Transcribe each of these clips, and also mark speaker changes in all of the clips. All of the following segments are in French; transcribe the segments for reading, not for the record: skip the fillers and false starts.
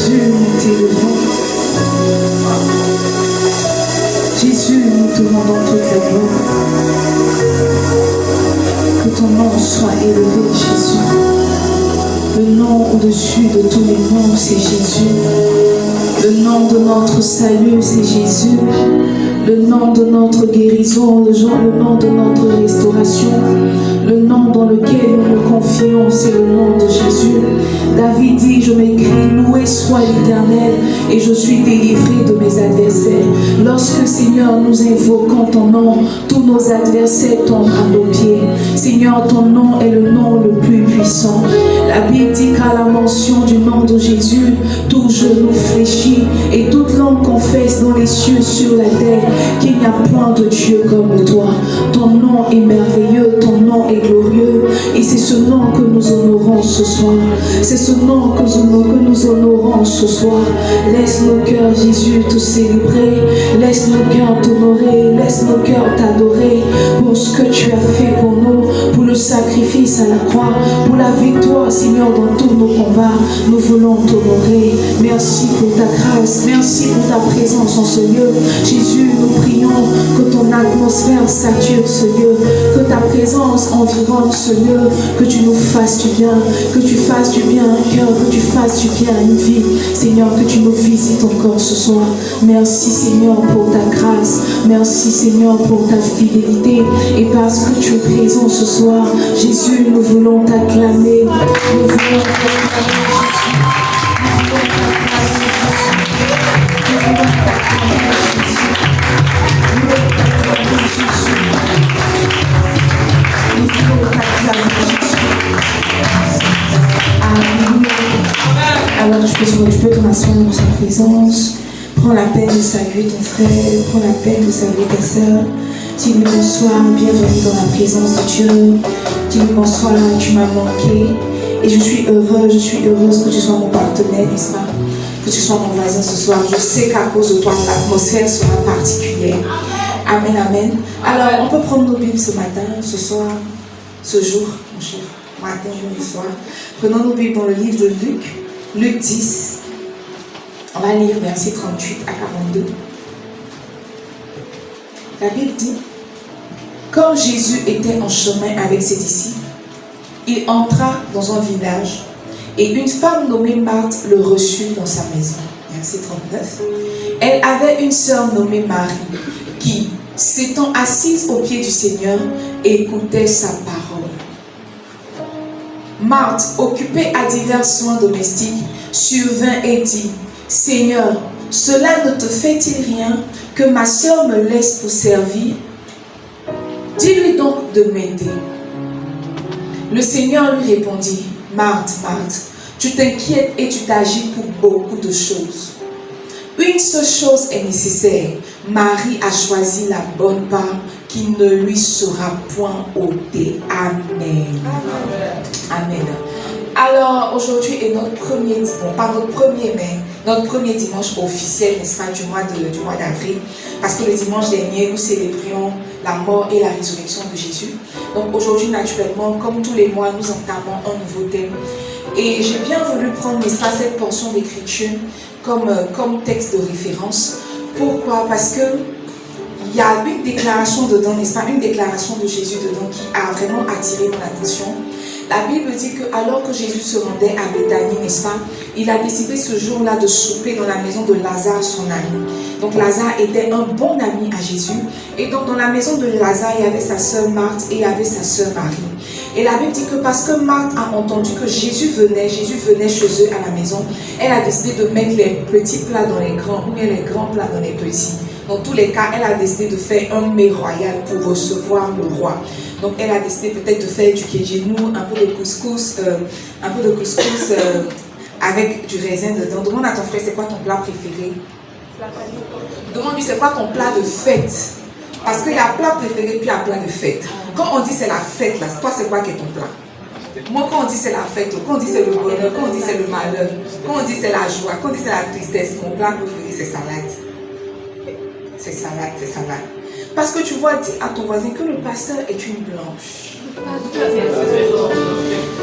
Speaker 1: Jésus, nous t'élevons. Jésus, nous te rendons toute la gloire. Que ton nom soit élevé, Jésus. Le nom au-dessus de tous les noms, c'est Jésus. Le nom de notre salut, c'est Jésus. Le nom de notre guérison, le nom de notre restauration, le nom dans lequel nous nous confions, c'est le nom de Jésus. David dit, je m'écris, loué soit l'Éternel, et je suis délivré de mes adversaires. Lorsque, Seigneur, nous invoquons ton nom, tous nos adversaires tombent à nos pieds. Seigneur, ton nom est le nom le plus puissant. La Bible dit qu'à la mention du nom de Jésus, tout genou fléchit et toute langue confesse dans les cieux, sur la terre, qu'il n'y a point de Dieu comme toi. Ton nom est merveilleux, ton nom est glorieux, et c'est ce nom que nous honorons ce soir. C'est ce nom que nous honorons ce soir. Laisse nos cœurs, Jésus, te célébrer. Laisse nos cœurs t'honorer. Laisse nos cœurs t'adorer pour ce que tu as fait pour nous, pour le sacrifice à la croix, pour la victoire, Seigneur, dans tous nos combats. Nous voulons t'honorer. Merci pour ta grâce. Merci pour ta présence en ce lieu. Jésus, nous prions que ton atmosphère sature ce lieu, que ta présence environne ce lieu, que tu nous fasses du bien, que tu fasses du bien à un cœur, que tu fasses du bien à une vie. Seigneur, que tu nous visites encore ce soir. Merci, Seigneur, pour ta grâce. Merci, Seigneur, pour ta fidélité. Et parce que tu es présent ce soir, Jésus, nous voulons t'acclamer. Nous voulons t'acclamer, Jésus. Alors tu peux te rasseoir dans sa présence. Prends la peine de saluer ton frère, prends la peine de saluer ta soeur. Dis-lui bonsoir, bienvenue dans la présence de Dieu. Dis-lui bonsoir, tu m'as manqué. Et je suis heureuse que tu sois mon partenaire, n'est-ce pas? Que tu sois mon voisin ce soir. Je sais qu'à cause de toi, l'atmosphère sera particulière. Amen, amen. Alors, on peut prendre nos Bibles ce matin, ce soir, ce jour, mon cher. Matin, jour et soir. Prenons nos Bibles dans le livre de Luc, Luc 10. On va lire versets 38 à 42. La Bible dit, quand Jésus était en chemin avec ses disciples, il entra dans un village et une femme nommée Marthe le reçut dans sa maison. Verset 39. Elle avait une sœur nommée Marie qui, s'étant assise aux pieds du Seigneur, écoutait sa parole. Marthe, occupée à divers soins domestiques, survint et dit, Seigneur, cela ne te fait-il rien que ma sœur me laisse pour servir? Dis-lui donc de m'aider. Le Seigneur lui répondit, Marthe, Marthe, tu t'inquiètes et tu t'agis pour beaucoup de choses. Une seule chose est nécessaire. Marie a choisi la bonne part qui ne lui sera point ôtée. Amen. Amen. Alors, aujourd'hui est notre premier dimanche, pas notre premier, mais notre premier dimanche officiel, n'est-ce pas, du mois d'avril. Parce que le dimanche dernier, nous célébrions la mort et la résurrection de Jésus. Donc aujourd'hui, naturellement, comme tous les mois, nous entamons un nouveau thème. Et j'ai bien voulu prendre, n'est-ce pas, cette portion d'écriture comme texte de référence. Pourquoi? Parce que il y a une déclaration dedans, n'est-ce pas, une déclaration de Jésus dedans qui a vraiment attiré mon attention. La Bible dit que alors que Jésus se rendait à Béthanie, n'est-ce pas, il a décidé ce jour-là de souper dans la maison de Lazare, son ami. Donc Lazare était un bon ami à Jésus. Et donc dans la maison de Lazare, il y avait sa sœur Marthe et il y avait sa sœur Marie. Et la Bible dit que parce que Marthe a entendu que Jésus venait chez eux à la maison, elle a décidé de mettre les petits plats dans les grands, ou bien les grands plats dans les petits. Dans tous les cas, elle a décidé de faire un mets royal pour recevoir le roi. Donc elle a décidé peut-être de faire du kégenou, un peu de couscous, avec du raisin dedans. Demande à ton frère, c'est quoi ton plat préféré? Demande-lui, c'est quoi ton plat de fête? Parce qu'il y a plat préféré puis il y a plat de fête. Quand on dit c'est la fête, là, toi c'est quoi qui est ton plat? Moi, quand on dit c'est la fête, quand on dit c'est le bonheur, quand on dit c'est le malheur, quand on dit c'est la joie, quand on dit c'est la tristesse, mon plat préféré c'est salade. C'est salade. Parce que tu vois, dis à ton voisin que le pasteur est une blanche.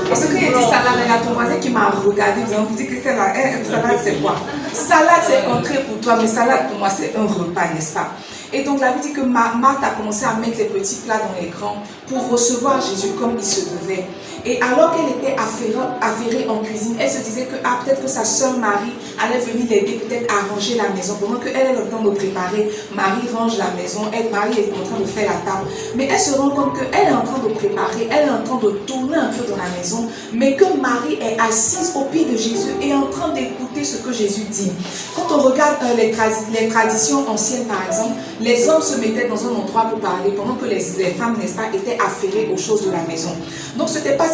Speaker 1: Parce que quand il dit salade, il y a ton voisin qui m'a regardé, ils ont dit que c'est la salade, c'est quoi? Salade, c'est entrée pour toi, mais salade pour moi, c'est un repas, n'est-ce pas? Et donc la Bible dit que Marthe a commencé à mettre les petits plats dans l'écran pour recevoir Jésus comme il se devait. Et alors qu'elle était affairée en cuisine, elle se disait que peut-être que sa sœur Marie allait venir l'aider peut-être à ranger la maison. Pendant qu'elle est en train de préparer, Marie range la maison, Marie est en train de faire la table. Mais elle se rend compte qu'elle est en train de préparer, elle est en train de tourner un peu dans la maison, mais que Marie est assise au pied de Jésus et en train d'écouter ce que Jésus dit. Quand on regarde les traditions anciennes par exemple, les hommes se mettaient dans un endroit pour parler pendant que les femmes, n'est-ce pas, étaient affairées aux choses de la maison. Donc c'était pas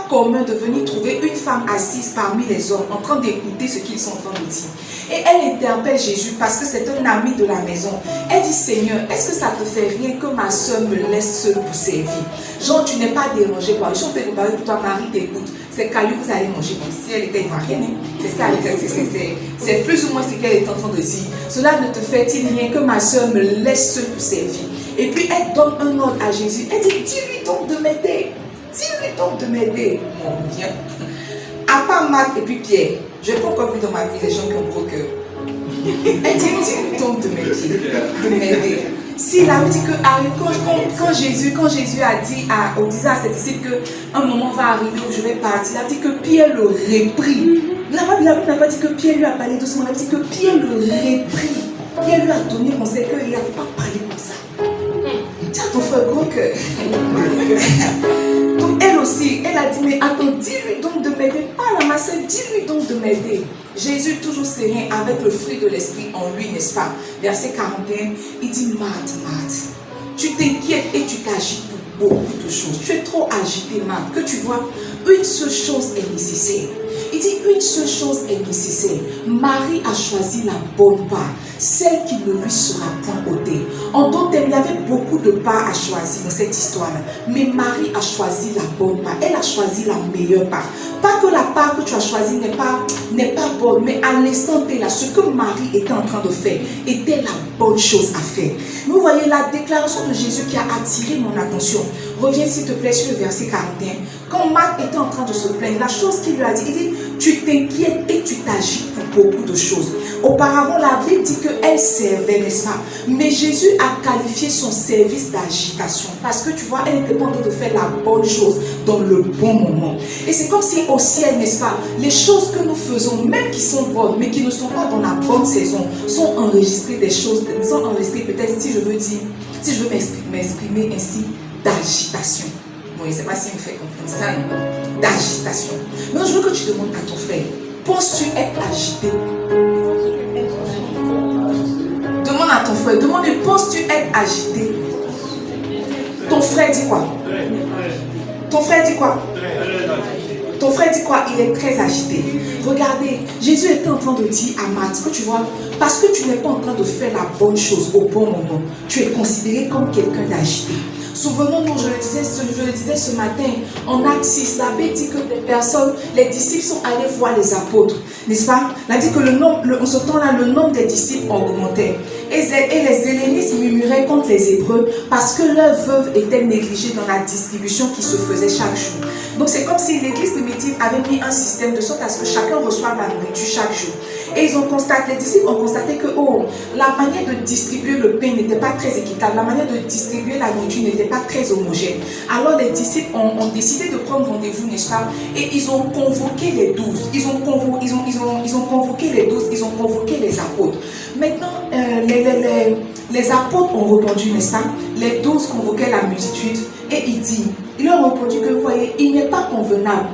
Speaker 1: commun de venir trouver une femme assise parmi les hommes en train d'écouter ce qu'ils sont en train de dire. Et elle interpelle Jésus parce que c'est un ami de la maison. Elle dit: Seigneur, est-ce que ça te fait rien que ma soeur me laisse seule pour servir? Genre, tu n'es pas dérangé par je peux préparer pour toi, Marie t'écoute. C'est qu'à lui vous allez manger. Bon, si elle était ivoirienne, c'est plus ou moins ce qu'elle est en train de dire. Cela ne te fait-il rien que ma soeur me laisse seule pour servir? Et puis elle donne un ordre à Jésus. Elle dit: dis-lui donc de m'aider. Dis-lui donc de m'aider. Mon bien. À part Marc et puis Pierre, je n'ai pas encore vu dans ma vie les gens qui ont gros cœur. Elle dit: dis-lui donc de m'aider. Si la dit que quand Jésus a dit à ses disciples qu'un moment va arriver où je vais partir, il a dit que Pierre le reprit. La Bible n'a pas dit que Pierre lui a parlé doucement, elle a dit que Pierre le reprit. Pierre lui a donné conseil qu'il n'avait pas parlé comme ça. Tiens, ton frère gros cœur. Donc elle aussi, elle a dit: mais attends, dis-lui donc de m'aider. Pas la masse, dis-lui donc de m'aider. Jésus, toujours serein, avec le fruit de l'esprit en lui, n'est-ce pas? Verset 41, il dit: Marthe, tu t'inquiètes et tu t'agites pour beaucoup de choses. Tu es trop agité, Marthe, que tu vois, une seule chose est nécessaire. Il dit: une seule chose est nécessaire. Marie a choisi la bonne part, celle qui ne lui sera point ôtée. En d'autres termes, il y avait beaucoup de parts à choisir dans cette histoire-là. Mais Marie a choisi la bonne part. Elle a choisi la meilleure part. Pas que la part que tu as choisie n'est pas bonne, mais à l'instant T, là, ce que Marie était en train de faire était la bonne chose à faire. Vous voyez la déclaration de Jésus qui a attiré mon attention. Reviens s'il te plaît sur le verset 41. Quand Marc était en train de se plaindre, la chose qu'il lui a dit, il dit: tu t'inquiètes et tu t'agites pour beaucoup de choses. Auparavant, la Bible dit qu'elle servait, n'est-ce pas? Mais Jésus a qualifié son service d'agitation parce que tu vois, elle était en train de faire la bonne chose dans le bon moment. Et c'est comme si au ciel, n'est-ce pas, les choses que nous faisons, même qui sont bonnes, mais qui ne sont pas dans la bonne saison, sont enregistrées peut-être, si je veux m'exprimer ainsi, d'agitation. Bon, je ne sais pas si vous faites comprendre ça, d'agitation. Maintenant, je veux que tu demandes à ton frère: penses-tu être agité? Demande à ton frère, demande-lui: penses-tu être agité? Ton frère dit quoi? Ton frère dit quoi? Ton frère dit quoi? Il est très agité. Regardez, Jésus était en train de dire à Marthe que tu vois, parce que tu n'es pas en train de faire la bonne chose au bon moment, tu es considéré comme quelqu'un d'agité. Souvenons-nous, je le disais ce matin, en Acte 6, la Bible dit que les disciples sont allés voir les apôtres, n'est-ce pas? Elle dit que en ce temps-là, le nombre des disciples augmentait. Et les hellénistes murmuraient contre les Hébreux parce que leurs veuves étaient négligées dans la distribution qui se faisait chaque jour. Donc c'est comme si l'église primitive avait mis un système de sorte à ce que chacun reçoive la nourriture chaque jour. Et les disciples ont constaté que la manière de distribuer le pain n'était pas très équitable, la manière de distribuer la nourriture n'était pas très homogène. Alors les disciples ont décidé de prendre rendez-vous, n'est-ce pas? Et ils ont convoqué les 12. Ils ont convoqué les 12, ils ont convoqué les apôtres. Maintenant, les apôtres ont répondu, n'est-ce pas? Les 12 convoquaient la multitude et ils leur ont répondu que, vous voyez, il n'est pas convenable.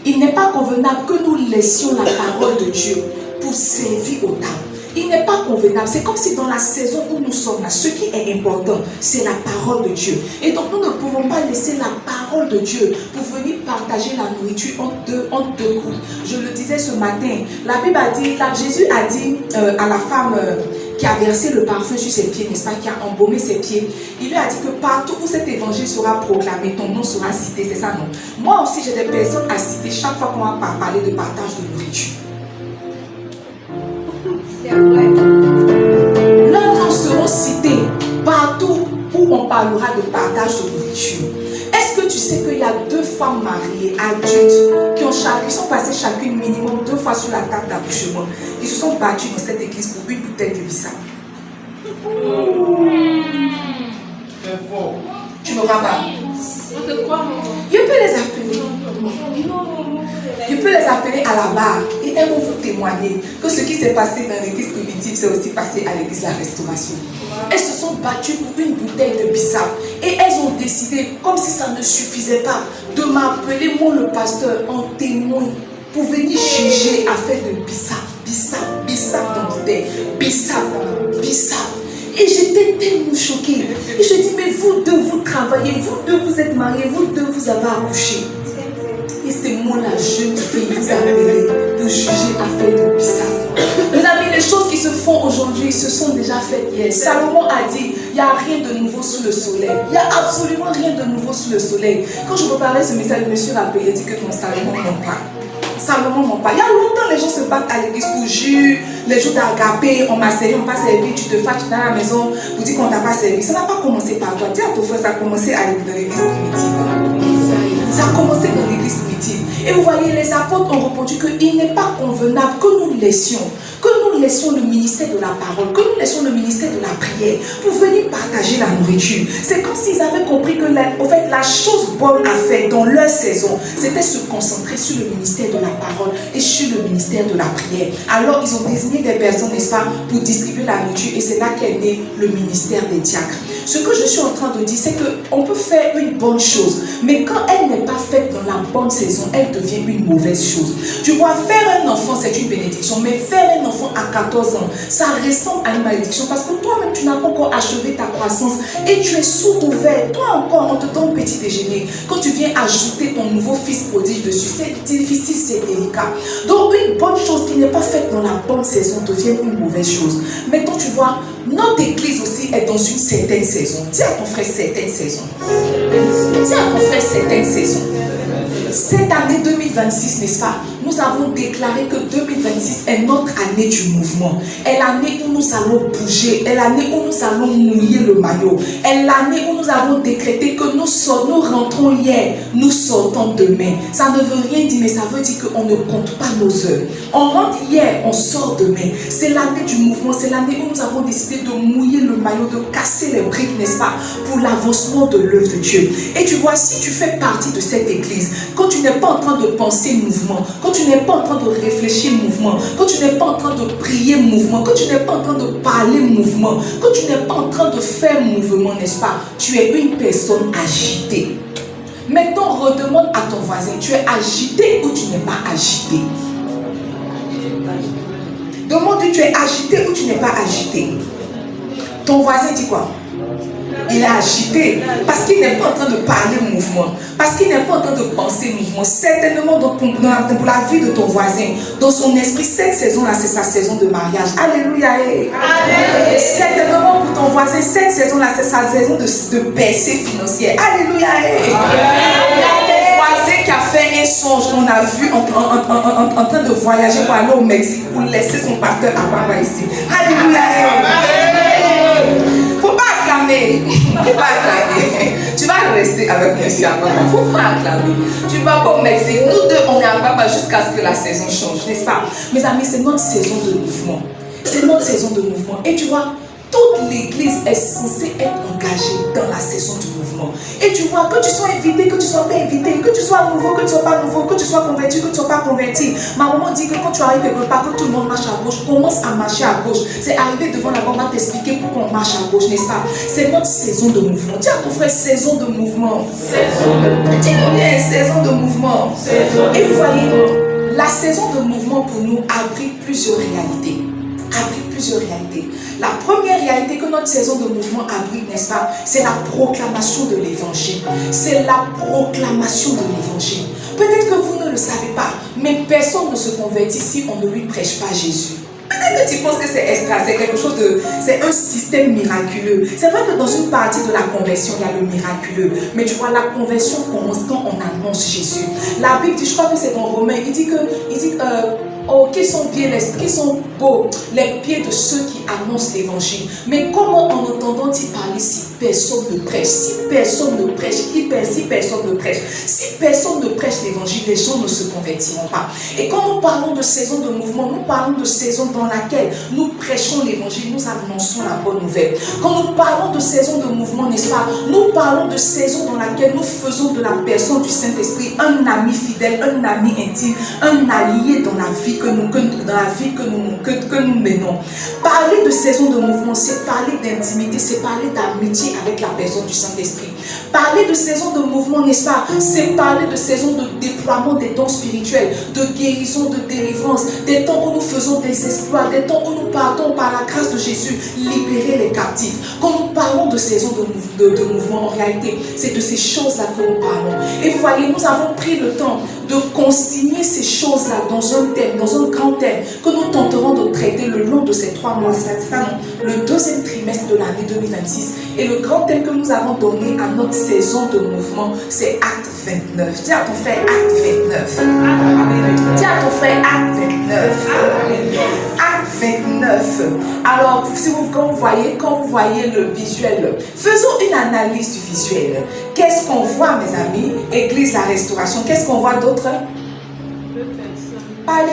Speaker 1: Il n'est pas convenable que nous laissions la parole de Dieu pour servir aux tables. Il n'est pas convenable. C'est comme si dans la saison où nous sommes là, ce qui est important, c'est la parole de Dieu. Et donc nous ne pouvons pas laisser la parole de Dieu pour venir partager la nourriture en deux groupes. Je le disais ce matin, la Bible a dit, Jésus a dit à la femme qui a versé le parfum sur ses pieds, n'est-ce pas, qui a embaumé ses pieds, il lui a dit que partout où cet évangile sera proclamé, ton nom sera cité, c'est ça, non? Moi aussi, j'ai des personnes à citer chaque fois qu'on va parler de partage de nourriture. Leurs noms seront cités partout où où on parlera de partage de nourriture. Est-ce que tu sais qu'il y a 2 femmes mariées, adultes, qui sont passées chacune minimum 2 fois sur la table d'accouchement, qui se sont battues dans cette église pour une bouteille de bissap? Tu me crois pas? Je peux les appeler. Je peux les appeler à la barre et elles vont vous témoigner que ce qui s'est passé dans l'église primitive s'est aussi passé à l'église de la restauration. Elles se sont battues pour une bouteille de bissap et elles ont décidé, comme si ça ne suffisait pas, de m'appeler moi le pasteur en témoin pour venir juger affaire de bissap dans bouteille, bissap. Et j'étais tellement choquée. Et je dis, mais vous deux, vous travaillez, vous deux, vous êtes mariés, vous deux, vous avez accouché. Et c'est moi, la jeune fille, vous appelez de juger affaire de bissap. Mes amis, les choses qui se font aujourd'hui se sont déjà faites hier. Salomon a dit, il n'y a rien de nouveau sous le soleil. Il n'y a absolument rien de nouveau sous le soleil. Quand je préparais ce message, je me suis rappelé, il dit que ton Salomon n'en parle. Salomon n'en parle. Il y a longtemps, les gens se battent à l'église pour juger. Les jours d'agapé, on m'a servi, on m'a pas servi, tu te fâches dans la maison pour dire qu'on t'a pas servi. Ça n'a pas commencé par toi. Dis à ton frère, ça a commencé dans l'église primitive. Ça a commencé dans l'église primitive. Et vous voyez, les apôtres ont répondu qu'il n'est pas convenable que nous laissions le ministère de la parole, que nous laissions le ministère de la prière pour venir partager la nourriture. C'est comme s'ils avaient compris que la chose bonne à faire dans leur saison, c'était se concentrer sur le ministère de la parole et sur le ministère de la prière. Alors ils ont désigné des personnes, n'est-ce pas, pour distribuer la nourriture et c'est là qu'est né le ministère des diacres. Ce que je suis en train de dire, c'est qu'on peut faire une bonne chose, mais quand elle n'est pas faite dans la bonne saison, elle devient une mauvaise chose. Tu vois, faire un enfant, c'est une bénédiction, mais faire un enfant à 14 ans, ça ressemble à une malédiction parce que toi-même, tu n'as pas encore achevé ta croissance et tu es sous-ouvert. Toi encore, on te donne petit déjeuner. Quand tu viens ajouter ton nouveau fils prodige dessus, c'est difficile, c'est délicat. Donc, une bonne chose qui n'est pas faite dans la bonne saison devient une mauvaise chose. Maintenant, tu vois, notre église aussi est dans une certaine saison. Dis à ton frère certaine saison. Dis à ton frère certaine saison. Cette année 2026, n'est-ce pas? Nous avons déclaré que 2026 est notre année du mouvement. Est l'année où nous allons bouger. Est l'année où nous allons mouiller le maillot. Est l'année où nous avons décrété que nous rentrons hier, nous sortons demain. Ça ne veut rien dire, mais ça veut dire qu'on ne compte pas nos heures. On rentre hier, on sort demain. C'est l'année du mouvement. C'est l'année où nous avons décidé de mouiller le maillot, de casser les briques, n'est-ce pas, pour l'avancement de l'œuvre de Dieu. Et tu vois, si tu fais partie de cette église, quand tu n'es pas en train de penser mouvement, quand tu n'es pas en train de réfléchir mouvement, quand tu n'es pas en train de prier mouvement, quand tu n'es pas en train de parler mouvement, quand tu n'es pas en train de faire mouvement, n'est-ce pas, tu es une personne agitée. Maintenant, redemande à ton voisin, tu es agité ou tu n'es pas agité? Demande-lui, tu es agité ou tu n'es pas agité? Ton voisin dit quoi? Il est agité parce qu'il n'est pas en train de parler mouvement, parce qu'il n'est pas en train de penser mouvement. Certainement pour la vie de ton voisin, dans son esprit, cette saison-là, c'est sa saison de mariage. Alléluia. Certainement pour ton voisin, cette saison-là, c'est sa saison de percée financière. Alléluia. Il y a des voisins qui a fait un songe qu'on a vu en train de voyager pour aller au Mexique pour laisser son pasteur à Baba ici. Alléluia. Faut pas acclamer. Faut pas acclamer. Tu vas rester avec moi ici à Baba. Faut pas acclamer. Tu vas pas au Mexique. Nous deux, on est à Baba jusqu'à ce que la saison change, n'est-ce pas? Mes amis, c'est notre saison de mouvement. C'est notre saison de mouvement. Et tu vois, toute l'église est censée être engagée dans la saison du mouvement. Et tu vois, que tu sois invité, que tu sois pas invité, que tu sois nouveau, que tu sois pas nouveau, que tu sois converti, que tu sois pas converti. Ma maman dit que quand tu arrives quelque part, que tout le monde marche à gauche, commence à marcher à gauche. C'est arriver devant la maman t'expliquer pourquoi on marche à gauche, n'est-ce pas? C'est notre saison de mouvement. Dis à ton frère, saison de mouvement. Dis-le bien, saison de mouvement. Et vous voyez, la saison de mouvement pour nous abrite plusieurs réalités. La première réalité que notre saison de mouvement abrite, n'est-ce pas, c'est la proclamation de l'évangile. C'est la proclamation de l'évangile. Peut-être que vous ne le savez pas, mais personne ne se convertit si on ne lui prêche pas Jésus. Peut-être que tu penses que c'est extra, c'est quelque chose de... C'est un système miraculeux. C'est vrai que dans une partie de la conversion, il y a le miraculeux. Mais tu vois, la conversion commence quand on annonce Jésus. La Bible dit, je crois que c'est dans Romains, il dit oh, qu'ils sont beaux les pieds de ceux qui annoncent l'évangile. Mais comment en entendant-ils parler si personne ne prêche? Si personne ne prêche, si personne ne prêche. Si personne ne prêche l'évangile, les gens ne se convertiront pas. Et quand nous parlons de saison de mouvement, nous parlons de saison dans laquelle nous prêchons l'évangile, nous annonçons la bonne nouvelle. Quand nous parlons de saison de mouvement, n'est-ce pas, nous parlons de saison dans laquelle nous faisons de la personne du Saint-Esprit un ami fidèle, un ami intime, un allié dans la vie que nous menons. Parler de saison de mouvement, c'est parler d'intimité, c'est parler d'amitié avec la personne du Saint-Esprit. Parler de saison de mouvement, n'est-ce pas, c'est parler de saison de déploiement des dons spirituels, de guérison, de délivrance, des temps où nous faisons des exploits, des temps où nous partons par la grâce de Jésus libérer les captifs. Quand nous parlons de saison de mouvement, en réalité, c'est de ces choses-là que nous parlons. Et vous voyez, nous avons pris le temps de consigner ces choses-là dans un thème, dans un grand thème que nous tenterons de traiter le long de ces 3 mois, c'est-à-dire le deuxième trimestre de l'année 2026. Et le grand thème que nous avons donné à notre saison de mouvement, c'est Acte 29. Dis à ton frère Acte 29. Dis à ton frère Acte 29. Acte 29. Alors, quand vous voyez le visuel, faisons une analyse du visuel. Qu'est-ce qu'on voit, mes amis? Église La Restauration. Qu'est-ce qu'on voit d'autre? Parlez.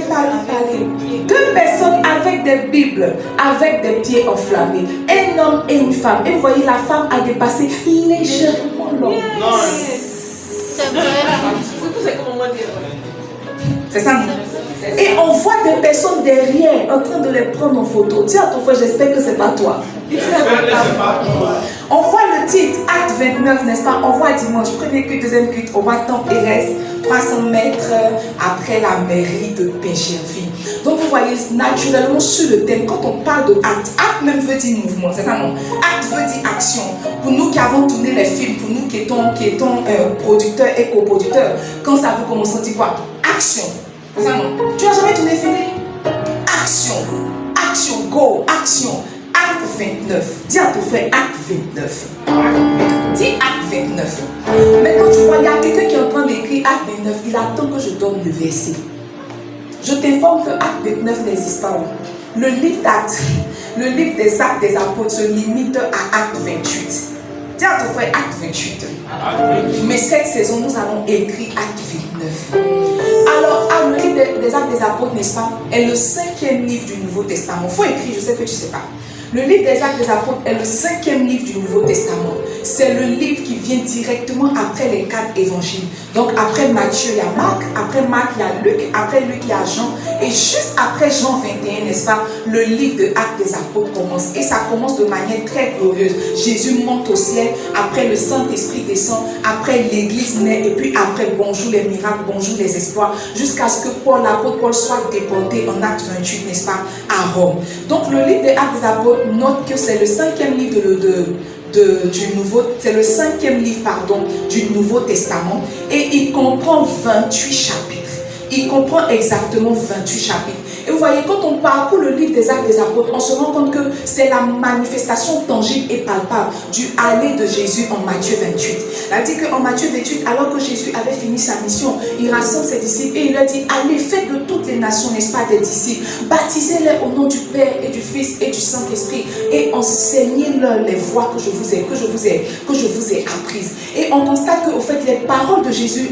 Speaker 1: 2 personnes avec des Bibles, avec des pieds enflammés. Un homme et une femme. Et vous voyez, la femme a dépassé légèrement l'homme.
Speaker 2: C'est vrai.
Speaker 1: C'est ça. Et on voit des personnes derrière en train de les prendre en photo. Dis à ton frère, j'espère que c'est pas toi. On voit le titre, Acte 29, n'est-ce pas? On voit dimanche, premier culte, deuxième culte, on voit Temple Pérez, 300 mètres après la mairie de Pécherville. Donc vous voyez, naturellement sur le thème, quand on parle de acte, acte même veut dire mouvement, c'est ça non? Acte veut dire action. Pour nous qui avons tourné les films, pour nous qui étons producteurs et coproducteurs, quand ça vous commence, on dit quoi? Action. C'est ça non? Tu n'as jamais tourné film? Action. Action, go, action. Acte 29. Dis à ton frère Acte 29. Dis Acte 29. Maintenant, tu vois, il y a quelqu'un qui est en train d'écrire Acte 29. Il attend que je donne le verset. Je t'informe que Acte 29 n'existe pas. Le livre d'Actes, le livre des Actes des Apôtres se limite à Acte 28. Dis à ton frère Acte 28. Mais cette saison, nous allons écrire Acte 29. Alors, le livre des Actes des Apôtres, n'est-ce pas, est le 5e livre du Nouveau Testament. Il faut écrire, je sais que tu ne sais pas. Le livre des Actes des Apôtres est le 5e livre du Nouveau Testament. C'est le livre qui vient directement après les 4 évangiles. Donc après Matthieu, il y a Marc, après Marc, il y a Luc, après Luc, il y a Jean. Et juste après Jean 21, n'est-ce pas, le livre de Actes des Apôtres commence. Et ça commence de manière très glorieuse. Jésus monte au ciel, après le Saint-Esprit descend, après l'Église naît, et puis après, bonjour les miracles, bonjour les espoirs, jusqu'à ce que l'apôtre Paul soit déporté en Acte 28, n'est-ce pas, à Rome. Donc le livre des Actes des Apôtres note que c'est le 5e livre c'est le 5e livre, du Nouveau Testament, et il comprend 28 chapitres. Il comprend exactement 28 chapitres. Et vous voyez, quand on parcourt le livre des Actes des Apôtres, on se rend compte que c'est la manifestation tangible et palpable du aller de Jésus en Matthieu 28. Il dit qu'en Matthieu 28, alors que Jésus avait fini sa mission, il rassemble ses disciples et il leur dit, allez, faites de toutes les nations, n'est-ce pas, des disciples, baptisez-les au nom du Père et du Fils et du Saint-Esprit et enseignez-leur les voies que je vous ai apprises. Et on constate qu'au fait, les paroles que Jésus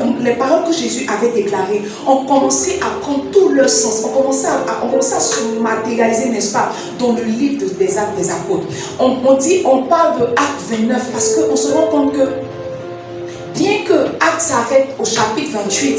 Speaker 1: avait déclarées ont commencé à prendre tout leur sens, on commençait à se matérialiser, n'est-ce pas, dans le livre des Actes des Apôtres. On parle de Acte 29 parce qu'on se rend compte que bien que Acte s'arrête au chapitre 28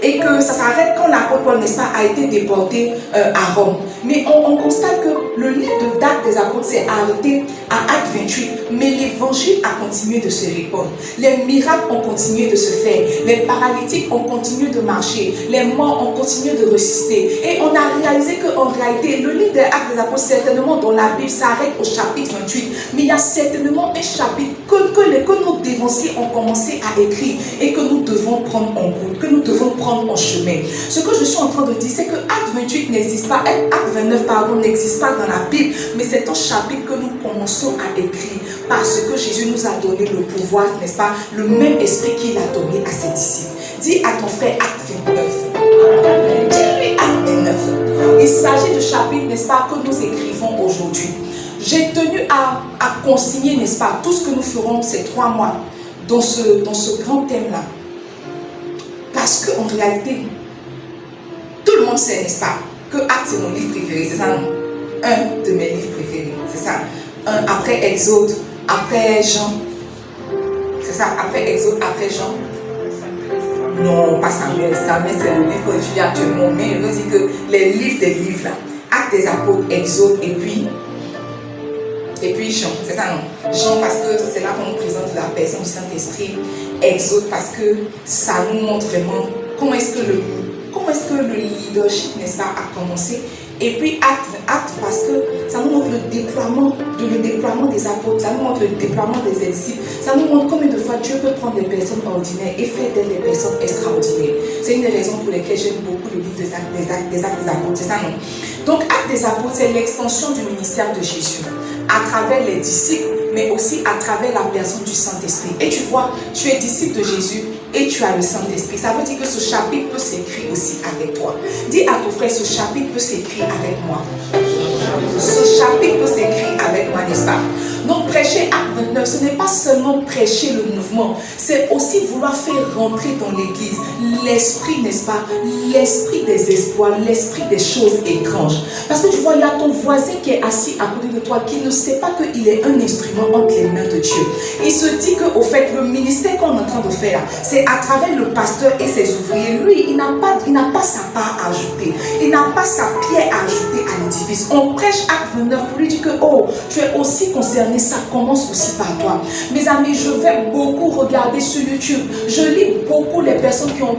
Speaker 1: et que ça s'arrête quand l'apôtre Paul, n'est-ce pas, a été déporté à Rome. Mais on constate que le livre d'Actes des Apôtres s'est arrêté à Acte 28, mais l'évangile a continué de se répandre. Les miracles ont continué de se faire. Les paralytiques ont continué de marcher. Les morts ont continué de ressusciter. Et on a réalisé qu'en réalité, le livre des Actes des Apôtres, certainement dans la Bible, s'arrête au chapitre 28. Mais il y a certainement un chapitre que nous devons
Speaker 3: dévanciers ont commencé à écrire et que nous devons prendre en route, que nous devons prendre en chemin. Ce que je suis en train de dire, c'est que Acte 28 n'existe pas, Acte 29 pardon, n'existe pas dans la Bible, mais c'est un chapitre que nous commençons à écrire parce que Jésus nous a donné le pouvoir, n'est-ce pas, le même esprit qu'il a donné à ses disciples. Dis à ton frère Acte 29. Dis-lui Acte 29. Il s'agit du chapitre, n'est-ce pas, que nous écrivons aujourd'hui. J'ai tenu à consigner, n'est-ce pas, tout ce que nous ferons ces 3 mois dans ce grand thème-là. Parce qu'en réalité, tout le monde sait, n'est-ce pas, que Acte c'est mon livre préféré, c'est ça, non? Un de mes livres préférés, c'est ça. Un après Exode, après Jean. C'est ça, après Exode, après Jean. Non, pas Samuel. Samuel, c'est le livre que je lis actuellement. Mais je veux dire que les livres des livres là, Actes des apôtres, Exode et puis Jean, c'est ça non? Jean parce que c'est là qu'on nous présente la personne du Saint-Esprit. Exode parce que ça nous montre vraiment comment est-ce que le leadership, n'est-ce pas, a commencé. Et puis acte parce que ça nous montre le déploiement des apôtres, ça nous montre le déploiement des disciples, ça nous montre combien de fois Dieu peut prendre des personnes ordinaires et faire d'elles des personnes extraordinaires. C'est une des raisons pour lesquelles j'aime beaucoup le livre des actes des apôtres, c'est ça non? Donc Actes des apôtres, c'est l'extension du ministère de Jésus à travers les disciples, mais aussi à travers la personne du Saint-Esprit. Et tu vois, tu es disciple de Jésus et tu as le Saint-Esprit. Ça veut dire que ce chapitre peut s'écrire aussi avec toi. Dis à ton frère, ce chapitre peut s'écrire avec moi. Ce chapitre peut s'écrire avec moi, n'est-ce pas? Donc prêcher Acte 29, ce n'est pas seulement prêcher le mouvement, c'est aussi vouloir faire rentrer dans l'église l'esprit, n'est-ce pas? L'esprit des espoirs, l'esprit des choses étranges. Parce que tu vois, il y a ton voisin qui est assis à côté de toi, qui ne sait pas qu'il est un instrument entre les mains de Dieu. Il se dit qu'au fait, le ministère qu'on est en train de faire, c'est à travers le pasteur et ses ouvriers. Lui, il n'a pas sa part à ajouter. Il n'a pas sa pierre à ajouter à l'édifice. On prêche Acte 29 pour lui dire que, oh, tu es aussi concerné, ça commence aussi par toi. Mes amis, je vais beaucoup regarder sur YouTube. Je lis beaucoup les personnes qui ont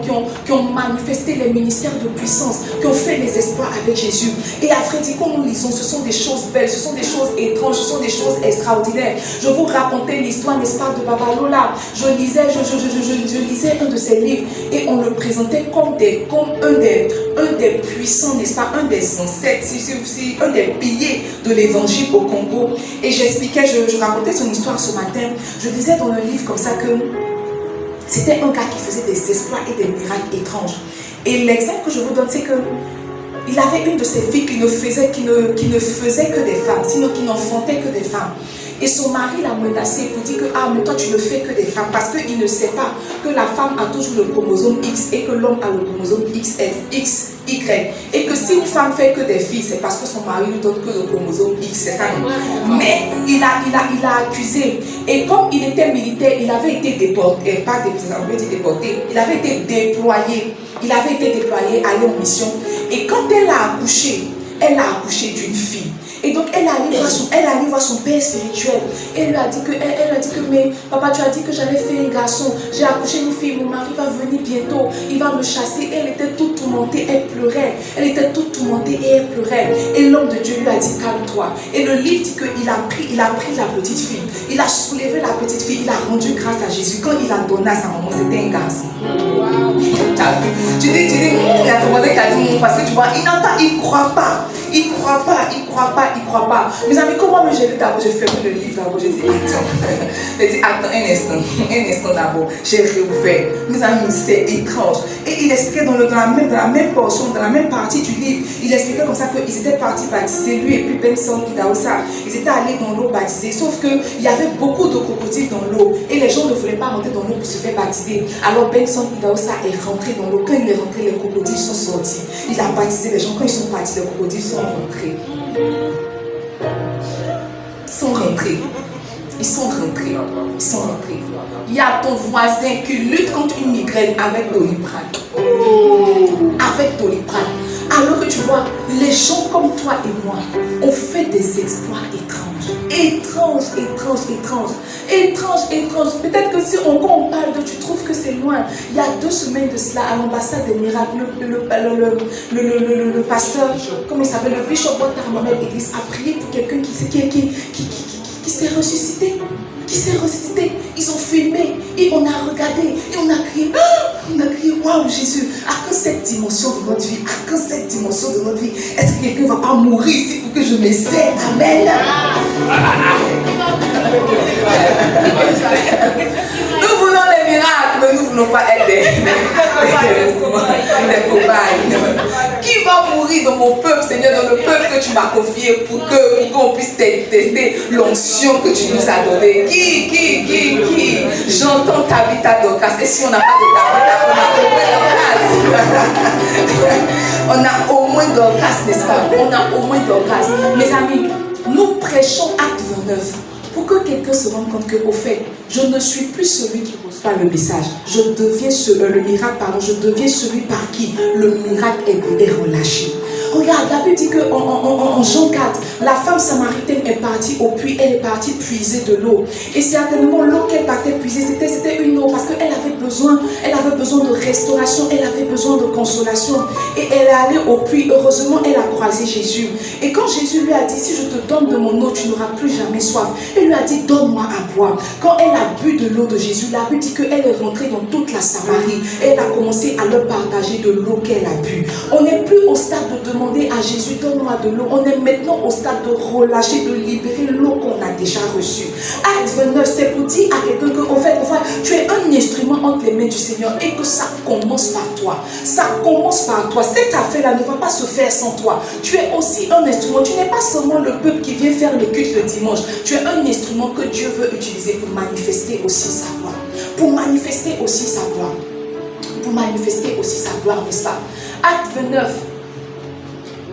Speaker 3: manifesté les ministères de puissance, qui ont fait les espoirs avec Jésus. Et après, quand nous lisons, ce sont des choses belles, ce sont des choses étranges, ce sont des choses extraordinaires. Je vous racontais l'histoire, n'est-ce pas, de Babalola. Je lisais un de ses livres et on le présentait comme un des puissants, n'est-ce pas, un des ancêtres, un des piliers de l'évangile au Congo. Et j'expliquais, je racontais son histoire ce matin. Je disais dans le livre comme ça que c'était un gars qui faisait des exploits et des miracles étranges. Et l'exemple que je vous donne, c'est que il avait une de ses filles qui ne faisait que des femmes, sinon qui n'enfantait que des femmes. Et son mari l'a menacé pour dire que ah, mais toi tu ne fais que des femmes, parce qu'il ne sait pas que la femme a toujours le chromosome X et que l'homme a le chromosome XY. Et que si une femme fait que des filles, c'est parce que son mari lui donne que le chromosome X, c'est ça. Mais il a accusé. Et comme il était militaire, il avait été déporté, il avait été déployé. Il avait été déployé, allé en mission. Et quand elle a accouché d'une fille. Et donc elle allait voir son père spirituel. Et elle lui a dit que mais papa, tu as dit que j'allais faire un garçon. J'ai accouché une fille, mon mari va venir bientôt. Il va me chasser. Et elle était toute tourmentée, elle pleurait. Elle était toute tourmentée et elle pleurait. Et l'homme de Dieu lui a dit calme-toi. Et le livre dit qu'il a pris la petite fille. Il a soulevé la petite fille. Il a rendu grâce à Jésus. Quand il a donné à sa maman, c'était un garçon. Wow. Tu dis, il y a ton voisin qui a dit parce que tu vois, il ne croit pas. Il ne croit pas. Mes amis, comment j'ai lu d'abord, j'ai fermé le livre d'abord, j'ai dit attends un instant d'abord, j'ai réouvert. Mes amis, c'est étrange. Et il expliquait dans la même portion, dans la même partie du livre, il expliquait comme ça qu'ils étaient partis baptiser, lui et puis Benson Idaosa. Ils étaient allés dans l'eau baptiser, sauf qu'il y avait beaucoup de crocodiles dans l'eau et les gens ne voulaient pas rentrer dans l'eau pour se faire baptiser. Alors Benson Idaosa est rentré dans l'eau. Quand il est rentré, les crocodiles sont sortis. Il a baptisé les gens. Quand ils sont partis, les crocodiles sont rentrés. Ils sont rentrés. Il y a ton voisin qui lutte contre une migraine avec Doliprane. Alors que tu vois, les gens comme toi et moi ont fait des exploits étranges. Peut-être que si on parle de, tu trouves que c'est loin. Il y a 2 semaines de cela, à l'ambassade des miracles, le pasteur, comment il s'appelle, le bishop Mohamed Idriss a prié pour quelqu'un qui s'est ressuscité. Ils ont filmé et on a regardé et on a crié, waouh Jésus, à quand cette dimension de notre vie, à quand cette dimension de notre vie? Est-ce que quelqu'un ne va pas mourir ici pour que je me sers? Amen. Nous voulons les miracles, mais nous ne voulons pas être des cobayes. Qui va mourir dans mon peuple, Seigneur, dans le peuple que tu m'as confié pour qu'on puisse tester l'onction que tu nous as donnée? Qui? J'entends Tabitha Dorcas. Et si on n'a pas de Tabitha, on a au moins Dorcas, n'est-ce pas? On a au moins Dorcas. Mes amis, nous prêchons Acte 29 pour que quelqu'un se rende compte que, au fait, je ne suis plus celui qui reçoit le message. Je deviens le miracle, je deviens celui par qui le miracle est relâché. Regarde, la Bible dit qu'en Jean 4, la femme samaritaine est partie au puits, elle est partie puiser de l'eau. Et certainement, l'eau qu'elle partait puiser, c'était une eau parce qu'elle avait besoin de restauration, elle avait besoin de consolation. Et elle est allée au puits. Heureusement, elle a croisé Jésus. Et quand Jésus lui a dit, si je te donne de mon eau, tu n'auras plus jamais soif. Elle lui a dit, donne-moi à boire. Quand elle a bu de l'eau de Jésus, la Bible dit qu'elle est rentrée dans toute la Samarie. Et elle a commencé à leur partager de l'eau qu'elle a bu. On n'est plus au stade de demander à Jésus, donne-moi de l'eau. On est maintenant au stade de relâcher, de libérer l'eau qu'on a déjà reçue. Acte 29, c'est pour dire à quelqu'un que, au fait, tu es un instrument entre les mains du Seigneur et que ça commence par toi. Ça commence par toi. Cette affaire-là ne va pas se faire sans toi. Tu es aussi un instrument. Tu n'es pas seulement le peuple qui vient faire le culte le dimanche. Tu es un instrument que Dieu veut utiliser pour manifester aussi sa gloire. Pour manifester aussi sa gloire. Pour manifester aussi sa gloire, n'est-ce pas? Acte 29.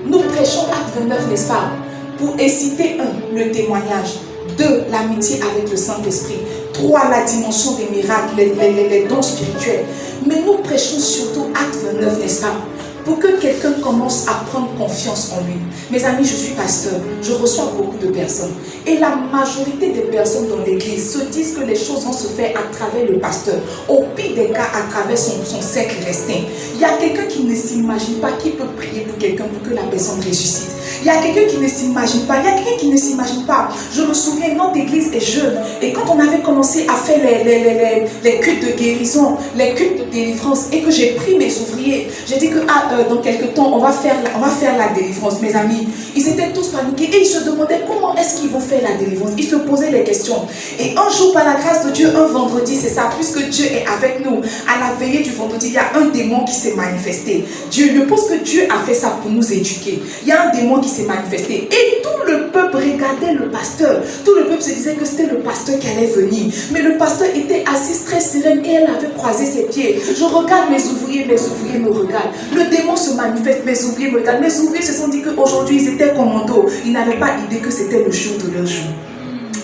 Speaker 3: Nous prêchons Acte 29, n'est-ce pas? Pour inciter, 1, le témoignage. 2, l'amitié avec le Saint-Esprit. 3, la dimension des miracles, les dons spirituels. Mais nous prêchons surtout Acte 29, n'est-ce pas? Pour que quelqu'un commence à prendre confiance en lui. Mes amis, je suis pasteur, je reçois beaucoup de personnes. Et la majorité des personnes dans l'église se disent que les choses vont se faire à travers le pasteur. Au pire des cas, à travers son cercle restreint. Il y a quelqu'un qui ne s'imagine pas qui peut prier pour quelqu'un pour que la personne ressuscite. Il y a quelqu'un qui ne s'imagine pas. Il y a quelqu'un qui ne s'imagine pas. Je me souviens, notre église est jeune. Et quand on avait commencé à faire les cultes de guérison, les cultes de délivrance, et que j'ai pris mes ouvriers, j'ai dit que dans quelques temps, on va faire la délivrance. Mes amis, ils étaient tous paniqués et ils se demandaient comment est-ce qu'ils vont faire la délivrance. Ils se posaient les questions. Et un jour, par la grâce de Dieu, un vendredi, c'est ça, puisque Dieu est avec nous, à la veillée du vendredi, il y a un démon qui s'est manifesté. Je pense que Dieu a fait ça pour nous éduquer. Il y a un démon qui s'est manifesté. Et tout le peuple regardait le pasteur. Tout le peuple se disait que c'était le pasteur qui allait venir. Mais le pasteur était assis très sereine et elle avait croisé ses pieds. Je regarde mes ouvriers me regardent. Le démon se manifeste, mes ouvriers me regardent. Mes ouvriers se sont dit qu'aujourd'hui ils étaient commando. Ils n'avaient pas idée que c'était le jour de leur jour.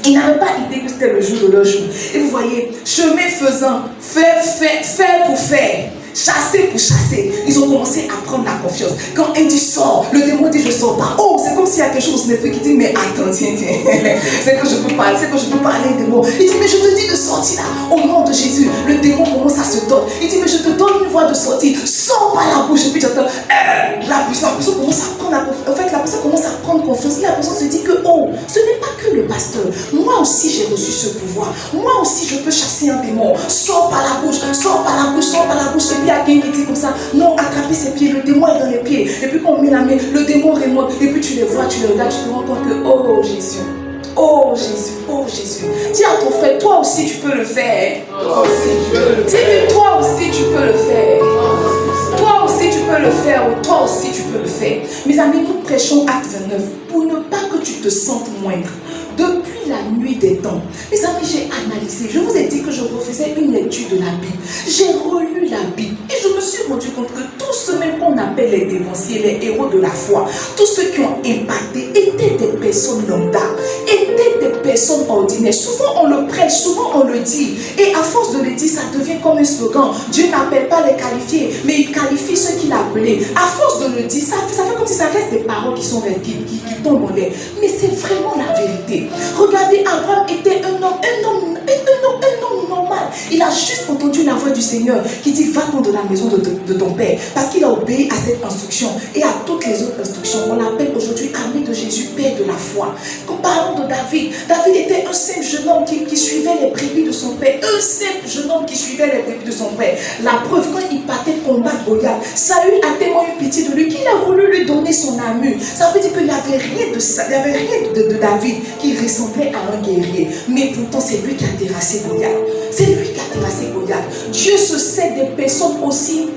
Speaker 3: Ils n'avaient pas idée que c'était le jour de leur jour. Et vous voyez, chemin faisant, faire pour faire. Chasser pour chasser. Ils ont commencé à prendre la confiance. Quand un dit sort, le démon dit je sors pas. Oh, c'est comme s'il y a quelque chose qui dit mais attends, tiens. C'est que je peux parler, des mots. Il dit mais je te dis de sortir là. Au nom de Jésus, le démon commence à se tordre. Il dit mais je te donne une voie de sortie. Sors par la bouche. Et puis j'entends la personne commence à prendre la confiance. En fait, la personne commence à prendre confiance. Et la personne se dit que oh, ce n'est pas que le pasteur. Moi aussi j'ai reçu ce pouvoir. Moi aussi je peux chasser un démon. Sors par la bouche, sors par la bouche, sors par la bouche. Et puis il y a quelqu'un qui dit comme ça, non, attraper ses pieds, le démon est dans les pieds. Et puis quand on met la main, le démon remonte. Et puis tu les vois, tu les regardes, tu te rends compte que, oh Jésus, oh Jésus, oh Jésus. Dis à ton frère, toi aussi tu peux le faire. Toi aussi tu peux le faire. Dis-lui, toi aussi tu peux le faire. Toi aussi tu peux le faire, ou toi aussi tu peux le faire. Mes amis, nous prêchons Acte 29 pour ne pas que tu te sentes moindre. Depuis la nuit des temps, mes amis, j'ai analysé. Je vous ai dit que je refaisais une lecture de la Bible. J'ai relu la Bible et je me suis rendu compte que tous ceux même qu'on appelle les dévanciers, les héros de la foi, tous ceux qui ont impacté étaient des personnes lambda, étaient des personnes ordinaires. Souvent on le prêche, souvent on le dit. Et à force de le dire, ça devient comme un slogan. Dieu n'appelle pas les qualifiés, mais il qualifie ceux qu'il a appelés. À force de le dire, ça fait comme si ça reste des paroles qui sont qui tombent en l'air. Mais c'est vraiment la vérité. Regardez, Abraham était un homme normal. Il a juste entendu la voix du Seigneur qui dit va-t'en de la maison de ton père. Parce qu'il a obéi à cette instruction et à toutes les autres instructions. On l'appelle aujourd'hui ami de Jésus, père de la foi. Parlons de David. David était un simple jeune homme qui suivait les brebis de son père. Un simple jeune homme qui suivait les brebis de son père. La preuve, quand il partait combattre Goliath, Saül a tellement eu pitié de lui qu'il a voulu lui donner son armure. Ça veut dire qu'il n'y avait rien de ça, il n'y avait rien de David qui ressemblait à un guerrier. Mais pourtant, c'est lui qui a terrassé Goliath. C'est lui qui a terrassé Goliath. Dieu se sert des personnes aussi,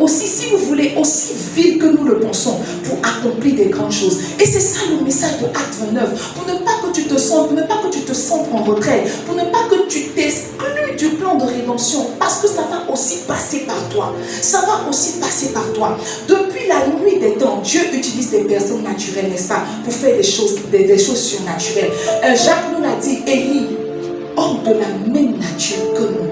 Speaker 3: si vous voulez, aussi viles que nous le pensons pour accomplir des grandes choses. Et c'est ça le message de Acte 29. Pour ne pas que tu te sentes en retrait, pour ne pas que tu t'exclues du plan de rédemption, parce que ça va aussi passer par toi. Ça va aussi passer par toi. Depuis la nuit des temps, Dieu utilise des personnes naturelles, n'est-ce pas, pour faire des choses surnaturelles. Jacques nous l'a dit, Élie, homme de la même nature que nous.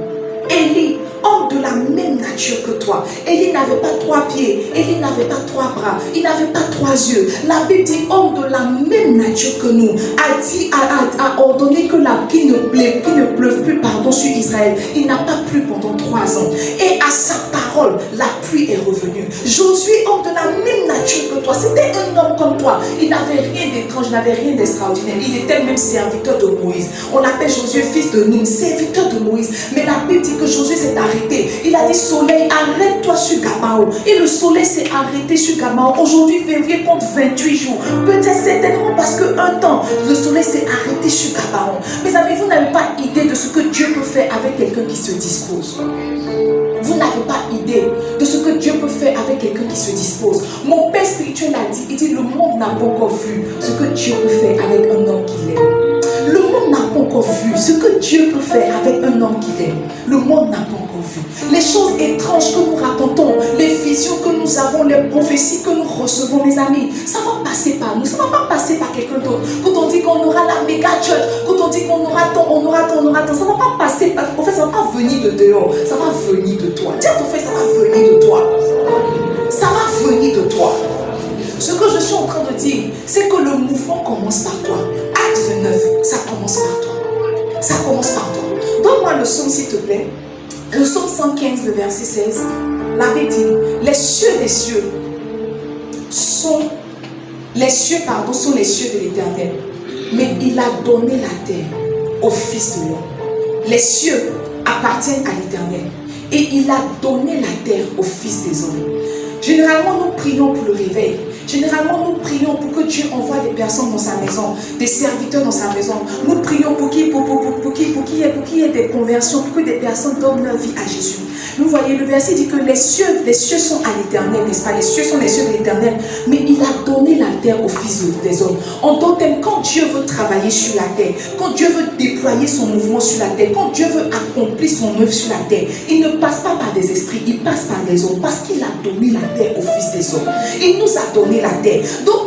Speaker 3: Élie, homme de la même nature que toi. Élie n'avait pas 3 pieds, Élie n'avait pas 3 bras, il n'avait pas 3 yeux. La Bible dit homme de la même nature que nous, a ordonné que qu'il ne pleuve plus sur Israël. Il n'a pas plu pendant 3 ans. Et à sa parole, la pluie est revenue. Josué, homme de la même nature que toi, c'était un homme comme toi. Il n'avait rien d'étrange, il n'avait rien d'extraordinaire. Il était même serviteur de Moïse. On l'appelle Josué, fils de Nun, serviteur de Moïse. Mais la Bible dit que Josué s'est arrêté. Il a dit soleil, arrête-toi sur Gabaon. Et le soleil s'est arrêté sur Gabaon. Aujourd'hui, février compte 28 jours. Peut-être certainement parce qu'un temps, le soleil s'est arrêté sur Gabaon. Mes amis, vous n'avez pas idée de ce que Dieu peut faire avec quelqu'un qui se dispose. Vous n'avez pas idée de ce que Dieu peut faire avec quelqu'un qui se dispose. Mon père spirituel a dit, il dit, le monde n'a pas encore vu ce que Dieu peut faire avec un homme qu'il aime. Le monde n'a pas encore vu ce que Dieu peut faire avec un homme qu'il aime. Le monde n'a pas encore vu. Les choses étranges que nous racontons, les visions que nous avons, les prophéties que nous recevons, mes amis, ça va passer par nous, ça ne va pas passer par quelqu'un d'autre. Quand on dit qu'on aura la méga church, quand on dit qu'on aura tant, ça ne va pas passer, en fait, ça ne va pas venir de dehors, ça va venir de toi. Dis à ton frère, ça va venir de toi. Ça va venir de toi. Ce que je suis en train de dire, c'est que le mouvement commence par toi. Acte 29, ça commence par toi. Ça commence par toi. Donne-moi le psaume, s'il te plaît. Le psaume 115, le verset 16. La Bible dit, les cieux des cieux sont les cieux de l'Éternel. Mais il a donné la terre au Fils de l'homme. Les cieux appartiennent à l'Éternel. Et il a donné la terre au Fils des hommes. Généralement, nous prions pour le réveil. Généralement, nous prions pour que Dieu envoie des personnes dans sa maison, des serviteurs dans sa maison. Nous prions pour qu'il y ait des conversions, pour que des personnes donnent leur vie à Jésus. Vous voyez, le verset dit que les cieux sont à l'Éternel, n'est-ce pas? Les cieux sont les cieux de l'Éternel, mais il a donné la terre au Fils des hommes. En d'autres termes, quand Dieu veut travailler sur la terre, quand Dieu veut déployer son mouvement sur la terre, quand Dieu veut accomplir son œuvre sur la terre, il ne passe pas par des esprits, il passe par des hommes, parce qu'il a donné la terre au Fils des hommes. Il nous a donné la terre. Donc,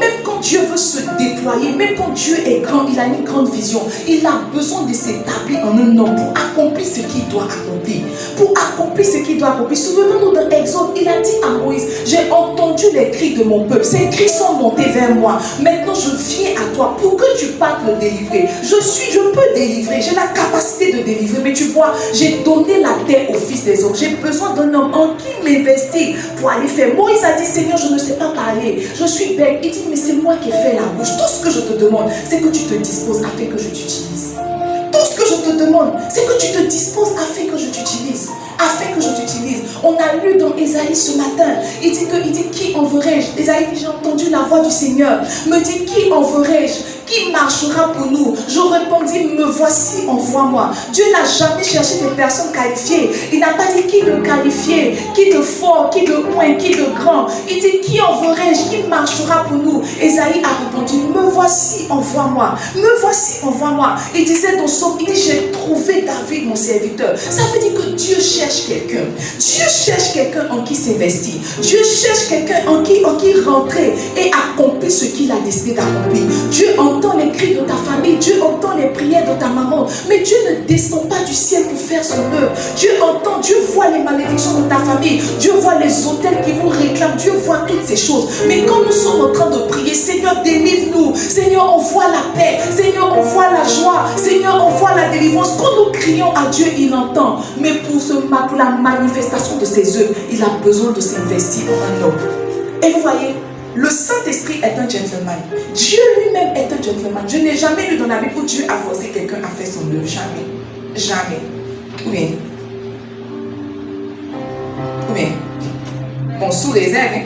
Speaker 3: même quand Dieu veut se déployer, même quand Dieu est grand, il a une grande vision, il a besoin de s'établir en un homme pour accomplir ce qu'il doit accomplir. Pour accomplir ce qu'il doit accomplir. Souvenons-nous de Exode, il a dit à Moïse, j'ai entendu les cris de mon peuple, ces cris sont montés vers moi. Maintenant je viens à toi pour que tu partes le délivrer. Je peux délivrer, j'ai la capacité de délivrer, mais tu vois, j'ai donné la terre au Fils des hommes. J'ai besoin d'un homme en qui m'investir pour aller faire. Moïse a dit, Seigneur, je ne sais pas parler, je suis bête. Il dit, mais c'est moi qui ai fait la bouche. Tout ce que je te demande, c'est que tu te disposes afin que je t'utilise. Tout ce que je te demande, c'est que tu te disposes afin que je t'utilise. Afin que je t'utilise. On a lu dans Ésaïe ce matin. Il dit qui enverrai-je? Ésaïe dit, j'ai entendu la voix du Seigneur. Me dit, qui enverrai-je? Qui marchera pour nous? Je répondis, me voici, envoie-moi. Dieu n'a jamais cherché des personnes qualifiées. Il n'a pas dit qui de qualifié, qui de fort, qui de loin, qui de grand. Il dit, qui enverrai-je? Qui marchera pour nous? Ésaïe a répondu, me voici, envoie-moi. Me voici, envoie-moi. Il disait dans son, il dit, j'ai trouvé David, mon serviteur. Ça veut dire que Dieu cherche quelqu'un. Dieu cherche quelqu'un en qui s'investir. Dieu cherche quelqu'un en qui rentrer et accomplir ce qu'il a décidé d'accomplir. Dieu entend les cris de ta famille, Dieu entend les prières de ta maman, mais Dieu ne descend pas du ciel pour faire son œuvre. Dieu entend, Dieu voit les malédictions de ta famille. Dieu voit les autels qui vous réclament. Dieu voit toutes ces choses. Mais quand nous sommes en train de prier, Seigneur, délivre-nous. Seigneur, envoie la paix. Seigneur, envoie la joie. Seigneur, envoie la délivrance. Quand nous crions à Dieu, il entend. Mais pour la manifestation de ses œuvres, il a besoin de s'investir en un homme. Et vous voyez, le Saint-Esprit est un gentleman. Dieu lui-même est un gentleman. Je n'ai jamais lu dans la Bible où Dieu a forcé quelqu'un à faire son œuvre. Jamais. Jamais. Ou bien. Ou bien. Bon, sous réserve. Hein?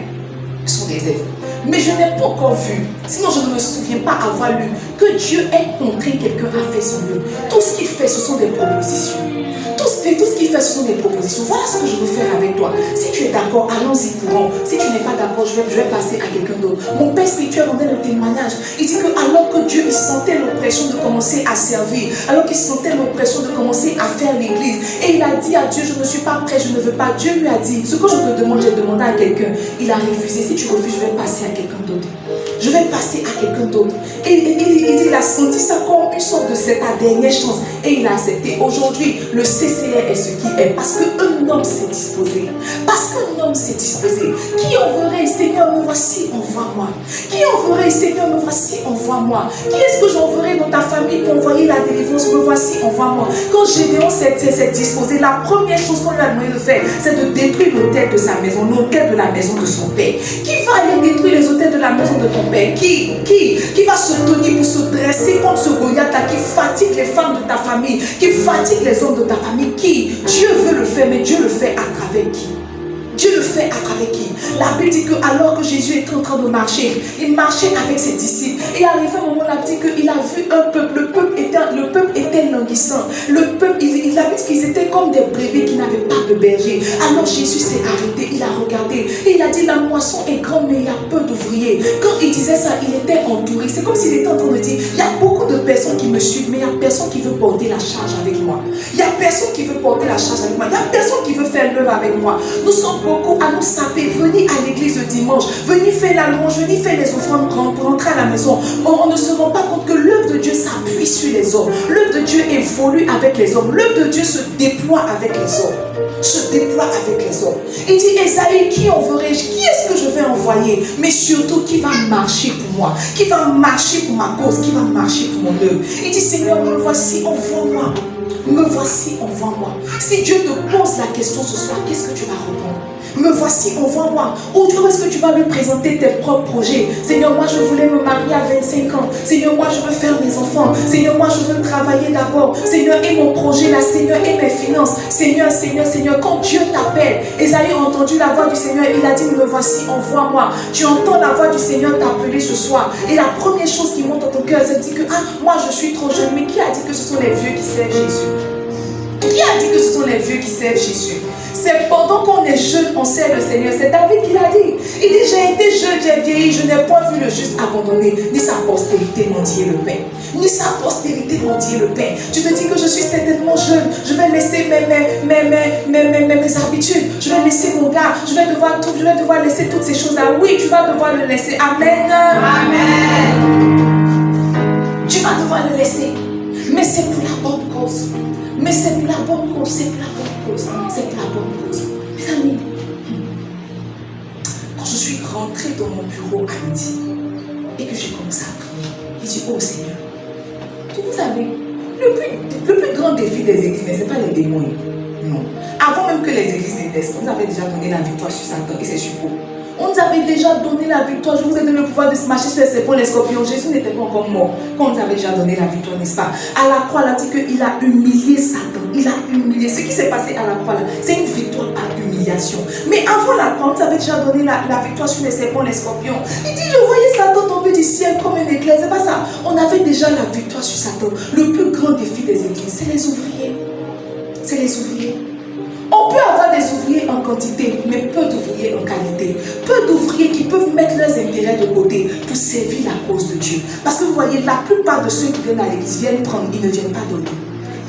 Speaker 3: Sous réserve. Mais je n'ai pas encore vu, sinon je ne me souviens pas avoir lu, que Dieu ait contraint quelqu'un à faire son œuvre. Tout ce qu'il fait, ce sont des propositions. Tout ce qu'il fait, ce sont des propositions. Voilà ce que je veux faire avec toi. Si tu es d'accord, allons-y courant. Si tu n'es pas d'accord, je vais passer à quelqu'un d'autre. Mon père spirituel rendait le témoignage. Il dit que alors que Dieu il sentait l'oppression de commencer à servir, alors qu'il sentait l'oppression de commencer à faire l'église, et il a dit à Dieu, je ne suis pas prêt, je ne veux pas. Dieu lui a dit, ce que je te demande, j'ai demandé à quelqu'un. Il a refusé. Si tu refuses, je vais passer à quelqu'un d'autre. Je vais passer à quelqu'un d'autre. Et il a senti ça comme une sorte de c'est ta dernière chance. Et il a accepté. Aujourd'hui, le CCR est ce qui est. Parce qu'un homme s'est disposé. Parce qu'un homme s'est disposé. Qui enverrait, Seigneur, me voici, envoie-moi. Qui enverrait, Seigneur, me voici, envoie-moi. Qui est-ce que j'enverrai dans ta famille pour envoyer la délivrance? Me voici, envoie-moi. Quand Gédéon s'est disposé, la première chose qu'on lui a demandé de faire, c'est de détruire l'autel de sa maison, l'autel de la maison de son père. Qui va aller détruire les autels de la maison de ton père? Qui va se tenir pour se dresser contre ce Goliath-là qui fatigue les femmes de ta famille, qui fatigue les hommes de ta famille? Qui? Dieu veut le faire, mais Dieu le fait à travers qui? Dieu le fait à travers qui? La Bible dit que alors que Jésus était en train de marcher, il marchait avec ses disciples. Et arrivé un moment, la Bible dit qu'il a vu un peuple. Le peuple était languissant. Le peuple, il a dit qu'ils étaient comme des brebis qui n'avaient pas de berger. Alors Jésus s'est arrêté, il a regardé. Et il a dit, la moisson est grande, mais il y a peu d'ouvriers. Quand il disait ça, il était entouré. C'est comme s'il était en train de dire, il y a beaucoup de personnes qui me suivent, mais il n'y a personne qui veut porter la charge avec moi. Il n'y a personne qui veut porter la charge avec moi. Il n'y a personne qui veut faire l'œuvre avec moi. Nous sommes beaucoup à nous saper. Venez à l'église le dimanche. Venez faire la louange. Venez faire les offrandes pour rentrer à la maison. On ne se rend pas compte que l'œuvre de Dieu s'appuie sur les hommes. L'œuvre de Dieu évolue avec les hommes. L'œuvre de Dieu se déploie avec les hommes. Se déploie avec les hommes. Il dit, Esaïe, qui enverrai-je? Qui est-ce que je vais envoyer? Mais surtout, qui va marcher pour moi? Qui va marcher pour ma cause? Qui va marcher pour mon œuvre? Il dit, Seigneur, me voici, envoie-moi. Me voici, envoie-moi. Si Dieu te pose la question ce soir, qu'est-ce que tu vas répondre? Me voici, envoie-moi. Ou est-ce que tu vas lui présenter tes propres projets? Seigneur, moi je voulais me marier à 25 ans. Seigneur, moi je veux faire mes enfants. Seigneur, moi je veux travailler d'abord. Seigneur, et mon projet là. Seigneur, et mes finances. Seigneur, Seigneur, Seigneur. Quand Dieu t'appelle, Esaïe a entendu la voix du Seigneur. Il a dit, me voici, envoie-moi. Tu entends la voix du Seigneur t'appeler ce soir. Et la première chose qui monte dans ton cœur, c'est de dire que, moi je suis trop jeune. Mais qui a dit que ce sont les vieux qui servent Jésus? Qui a dit que ce sont les vieux qui servent Jésus? C'est pendant qu'on est jeune, on sert le Seigneur. C'est David qui l'a dit. Il dit, j'ai été jeune, j'ai vieilli, je n'ai point vu le juste abandonné, ni sa postérité mendier le pain. Ni sa postérité mendier le pain. Tu te dis que je suis certainement jeune, je vais laisser mes habitudes, je vais laisser mon gars, je vais devoir laisser toutes ces choses-là. Oui, tu vas devoir le laisser. Amen. Amen. Tu vas devoir le laisser. Mais c'est pour la bonne cause. Mais c'est pour la bonne cause, c'est pour la bonne cause, c'est pour la bonne cause. Mes amis, quand je suis rentrée dans mon bureau à midi et que j'ai commencé à prier, j'ai dit, oh Seigneur, vous savez, le plus grand défi des églises, ce n'est pas les démons. Non. Avant même que les églises détestent, on nous avait déjà donné la victoire sur Satan et ses suppôts. On nous avait déjà donné la victoire. Je vous ai donné le pouvoir de se marcher sur les serpents, les scorpions. Jésus n'était pas encore mort quand on nous avait déjà donné la victoire, n'est-ce pas? À la croix, il a dit qu'il a humilié Satan. Il a humilié. Ce qui s'est passé à la croix, là, c'est une victoire par humiliation. Mais avant la croix, on nous avait déjà donné la victoire sur les serpents, les scorpions. Il dit, je voyais Satan tomber du ciel comme un éclair. C'est pas ça. On avait déjà la victoire sur Satan. Le plus grand défi des églises, c'est les ouvriers. C'est les ouvriers. On peut avoir des ouvriers en quantité, mais peu d'ouvriers en qualité. Peu d'ouvriers qui peuvent mettre leurs intérêts de côté pour servir la cause de Dieu. Parce que vous voyez, la plupart de ceux qui viennent à l'église viennent prendre, ils ne viennent pas donner.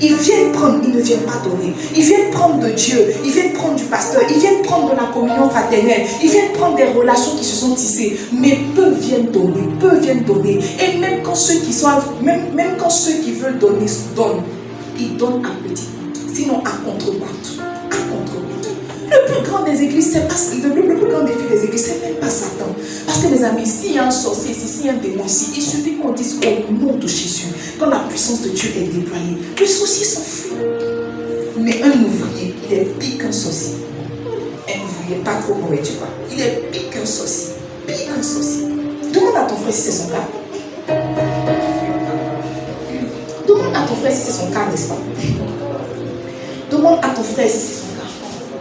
Speaker 3: Ils viennent prendre, ils ne viennent pas donner. Ils viennent prendre de Dieu, ils viennent prendre du pasteur, ils viennent prendre de la communion fraternelle, ils viennent prendre des relations qui se sont tissées. Mais peu viennent donner, peu viennent donner. Et même quand ceux qui veulent donner donnent, ils donnent à petit. sinon à contre-goutte. À contre-goutte. Le plus grand des églises, c'est pas le plus grand défi des églises, c'est même pas Satan. Parce que mes amis, s'il y a un sorcier ici, s'il y a un démon ici, il suffit qu'on dise au nom de Jésus, quand la puissance de Dieu est déployée, le sorcier s'enfuit. Mais un ouvrier, il est pire qu'un sorcier. Un ouvrier, pas trop mauvais, tu vois. Il est pire qu'un sorcier. Pire qu'un sorcier. Demande à ton frère si c'est son cas. Demande à ton frère si c'est son cas, n'est-ce pas? Demande à ton frère si c'est son cas.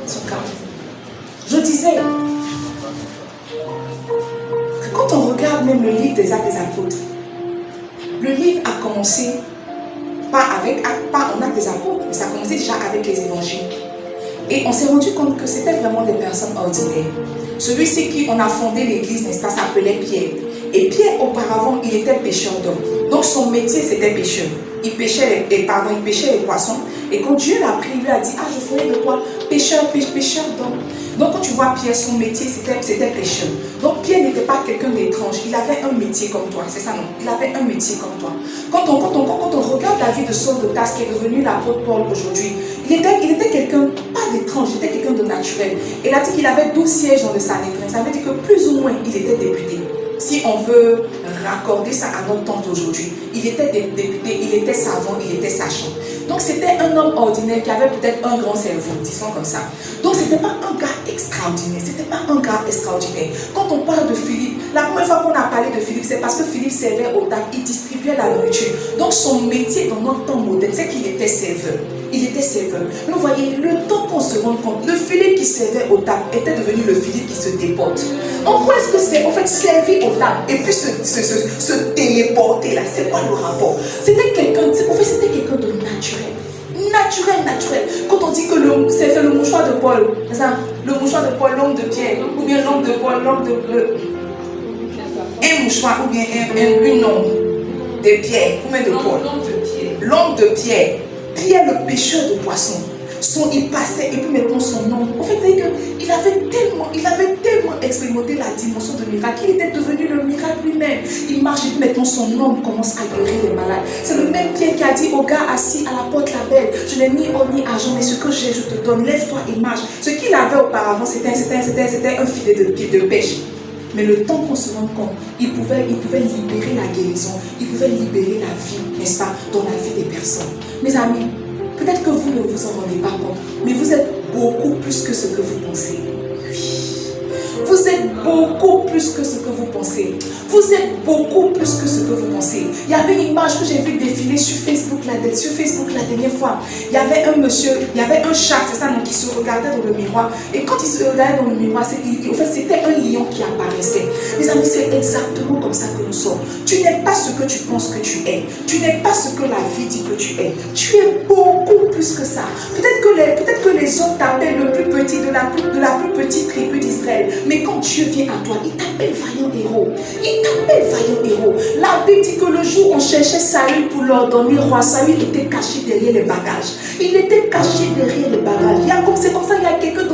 Speaker 3: Son cas. Je disais que quand on regarde même le livre des Actes des Apôtres, le livre a commencé pas en Actes des Apôtres, mais ça a commencé déjà avec les évangiles. Et on s'est rendu compte que c'était vraiment des personnes ordinaires. Celui-ci qui on a fondé l'église, n'est-ce pas, s'appelait Pierre. Et Pierre, auparavant, il était pêcheur d'hommes. Donc son métier, c'était pêcheur. Il pêchait les poissons. Et quand Dieu l'a pris, il lui a dit, je ferai de toi pêcheur d'hommes. Donc quand tu vois Pierre, son métier, c'était pêcheur. Donc Pierre n'était pas quelqu'un d'étrange. Il avait un métier comme toi. C'est ça, non? Il avait un métier comme toi. Quand on regarde la vie de Saul de Tarse, qui est devenu l'apôtre Paul aujourd'hui, il était quelqu'un, pas d'étrange, il était quelqu'un de naturel. Il a dit qu'il avait 12 sièges dans le Sanhédrin. Ça veut dire que plus ou moins, il était député. Si on veut raccorder ça à notre temps d'aujourd'hui, il était député, il était savant, il était sachant. Donc c'était un homme ordinaire qui avait peut-être un grand cerveau, disons comme ça. Donc c'était pas un gars extraordinaire, Quand on parle de Philippe, la première fois qu'on a parlé de Philippe, c'est parce que Philippe servait au table, il distribuait la nourriture. Donc son métier dans notre temps moderne, c'est qu'il était serveur. Il était serveur. Mais vous voyez, le temps qu'on se rend compte, le Philippe qui servait aux tables était devenu le Philippe qui se déporte. En quoi est-ce que c'est, en fait, servir aux tables et puis se téléporter là, c'est quoi le rapport? C'était quelqu'un de naturel. Quand on dit que c'est le mouchoir de Paul, c'est ça, le mouchoir de Paul, l'homme de Pierre, ou bien l'homme de Paul, un mouchoir, ou bien une ombre de Pierre, ou bien de Paul. L'homme de Pierre. Pierre, le pêcheur de poissons, il passait et puis maintenant son nom. En fait, il avait tellement expérimenté la dimension de miracle qu'il était devenu le miracle lui-même. Il marche et puis maintenant son nom commence à guérir les malades. C'est le même Pierre qui a dit au gars assis à la porte la belle, je n'ai ni or ni argent, mais ce que j'ai, je te donne, lève-toi et marche. Ce qu'il avait auparavant, c'était un filet de pêche. Mais le temps qu'on se rend compte, il pouvait libérer la guérison, il pouvait libérer la vie, n'est-ce pas, dans la vie des personnes. Mes amis, peut-être que vous ne vous en rendez pas compte, mais vous êtes beaucoup plus que ce que vous pensez. Vous êtes beaucoup plus que ce que vous pensez. Vous êtes beaucoup plus que ce que vous pensez. Il y avait une image que j'ai vue défiler sur Facebook la dernière fois. Il y avait un monsieur, il y avait un chat, c'est ça, donc, qui se regardait dans le miroir. Et quand il se regardait dans le miroir, en fait, c'était un lion qui apparaissait. Mes amis, c'est exactement comme ça que nous sommes. Tu n'es pas ce que tu penses que tu es. Tu n'es pas ce que la vie dit que tu es. Tu es beaucoup plus que ça. Peut-être que les hommes t'appellent le plus petit de la plus petite tribu d'Israël. Mais quand Dieu vient à toi, il t'appelle vaillant héros. La Bible dit que le jour où on cherchait Saül pour l'ordonner roi, Saül était caché derrière les bagages. Il était caché derrière les bagages. C'est comme ça qu'il y a quelqu'un